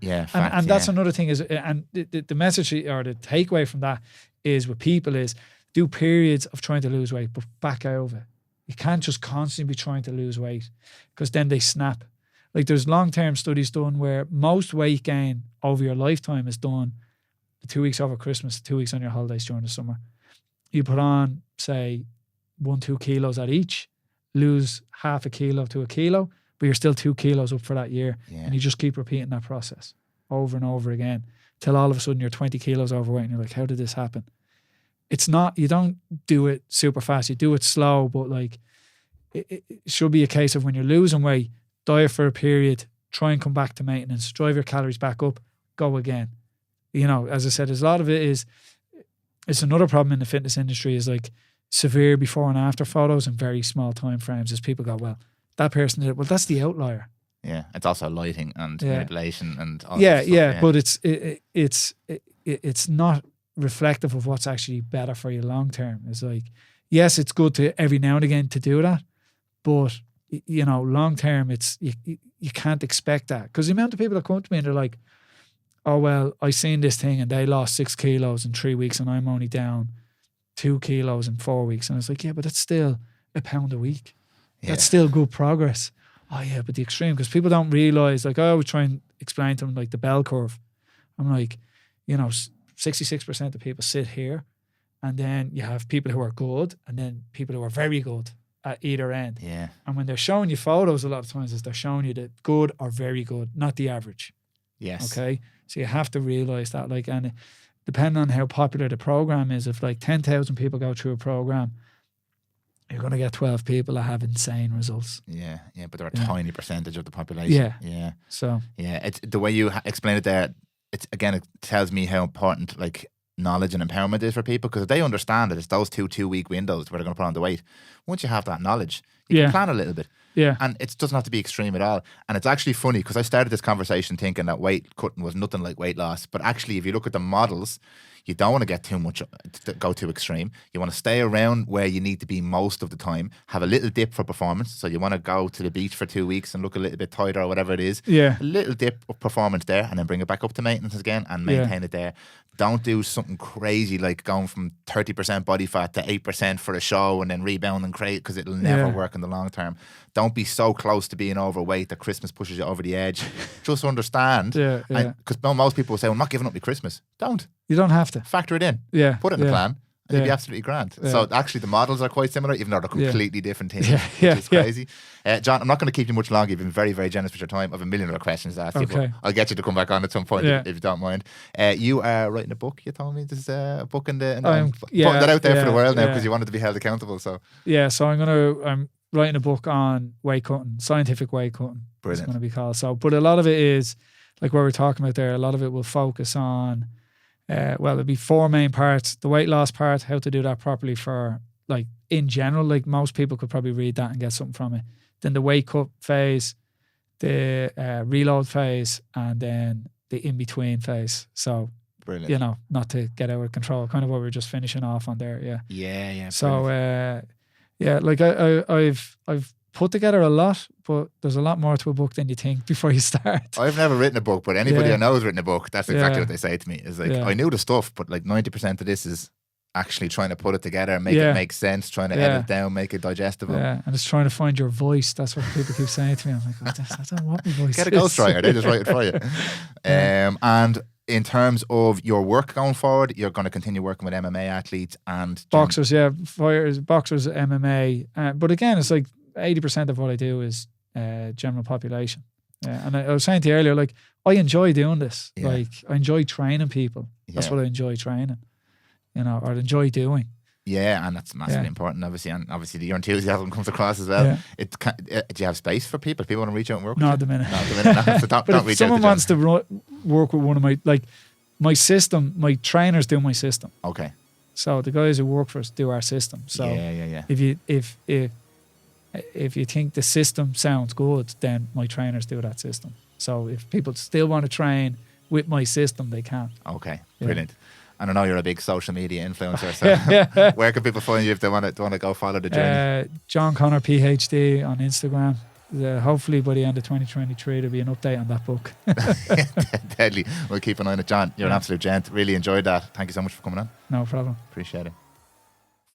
Yeah, and that's another thing is, and the message or the takeaway from that is with people is do periods of trying to lose weight, but back out of it. You can't just constantly be trying to lose weight, because then they snap. Like there's long-term studies done where most weight gain over your lifetime is done 2 weeks over Christmas, 2 weeks on your holidays during the summer. You put on, say, 1-2 kilos at each, lose half a kilo to a kilo, but you're still 2 kilos up for that year. Yeah. And you just keep repeating that process over and over again till all of a sudden you're 20 kilos overweight and you're like, how did this happen? It's not, you don't do it super fast, you do it slow, but like it should be a case of when you're losing weight, diet for a period, try and come back to maintenance, drive your calories back up, go again. As I said, there's a lot of it's another problem in the fitness industry is like severe before and after photos and very small time frames, as people go, well, that person did it. Well, that's the outlier. Yeah, it's also lighting and manipulation and all that stuff. Yeah, but it's not reflective of what's actually better for you long term. It's like, yes, it's good to every now and again to do that, but long term, it's you can't expect that, because the amount of people that come to me and they're like, oh well, I seen this thing and they lost 6 kilos in 3 weeks and I'm only down 2 kilos in 4 weeks, and it's like, yeah, but that's still a pound a week. Yeah. That's still good progress. Oh yeah, but the extreme, because people don't realize, like I always try and explain to them like the bell curve. I'm like, 66% of people sit here, and then you have people who are good and then people who are very good at either end. Yeah. And when they're showing you photos, a lot of times is they're showing you the good or very good, not the average. Yes. Okay. So you have to realize that, like, and depending on how popular the program is, if like 10,000 people go through a program, you're going to get 12 people that have insane results. Yeah, but they're a tiny percentage of the population. Yeah. So it's the way you explain it there. It tells me how important like knowledge and empowerment is for people, because if they understand that it's those 2 week windows where they're going to put on the weight, once you have that knowledge, you can plan a little bit. Yeah. And it doesn't have to be extreme at all. And it's actually funny, because I started this conversation thinking that weight cutting was nothing like weight loss. But actually, if you look at the models, You don't want to get too much, go too extreme. You want to stay around where you need to be most of the time. Have a little dip for performance. So you want to go to the beach for 2 weeks and look a little bit tighter or whatever it is. Yeah. A little dip of performance there, and then bring it back up to maintenance again and maintain it there. Don't do something crazy like going from 30% body fat to 8% for a show and then rebound and create, because it'll never work in the long term. Don't be so close to being overweight that Christmas pushes you over the edge. Just understand. Because most people will say, well, I'm not giving up my Christmas. Don't. You don't have to. Factor it in. Yeah. Put it in the plan. It'd be absolutely grand. So actually the models are quite similar, even though they're completely different things, which is crazy. John, I'm not going to keep you much longer. You've been very, very generous with your time. I have a million other questions to ask you, but I'll get you to come back on at some point if you don't mind. You are writing a book, you told me. There's a book in the... putting that out there for the world now because you wanted to be held accountable. So so I'm writing a book on weight cutting, scientific weight cutting. Brilliant. It's going to be called. So, but a lot of it is, like what we're talking about there, a lot of it will focus on... there'll be 4 main parts. The weight loss part, how to do that properly for, like, in general, like most people could probably read that and get something from it. Then the weight cut phase, the reload phase, and then the in-between phase. So, brilliant. Not to get out of control, kind of what we were just finishing off on there, Yeah. So, like I've put together a lot, but there's a lot more to a book than you think before you start. I've never written a book, but anybody I know has written a book. That's exactly what they say to me. Is like, I knew the stuff, but like 90% of this is actually trying to put it together and make it make sense, trying to edit it down, make it digestible. Yeah, and it's trying to find your voice. That's what people keep saying to me. I'm like, I don't want my voice. Get a ghostwriter, they just write it for you. And in terms of your work going forward, you're going to continue working with MMA athletes and... Boxers, fighters, boxers, MMA. But again, it's like 80% of what I do is general population. And I was saying to you earlier, like, I enjoy doing this. Like, I enjoy training people. That's what I enjoy training, or I enjoy doing. Yeah, and that's massively important, obviously. And obviously, your enthusiasm comes across as well. Yeah. Do you have space for people? People want to reach out and work with you? Not at the minute. No. So don't reach if someone wants to work with one of my system, my trainers do my system. Okay. So the guys who work for us do our system. So if you think the system sounds good, then my trainers do that system. So if people still want to train with my system, they can. Okay, brilliant. And I know you're a big social media influencer, so where can people find you if they want to go follow the journey? John Connor PhD on Instagram. Hopefully by the end of 2023 there'll be an update on that book. Deadly. We'll keep an eye on it. John, you're an absolute gent. Really enjoyed that. Thank you so much for coming on. No problem. Appreciate it.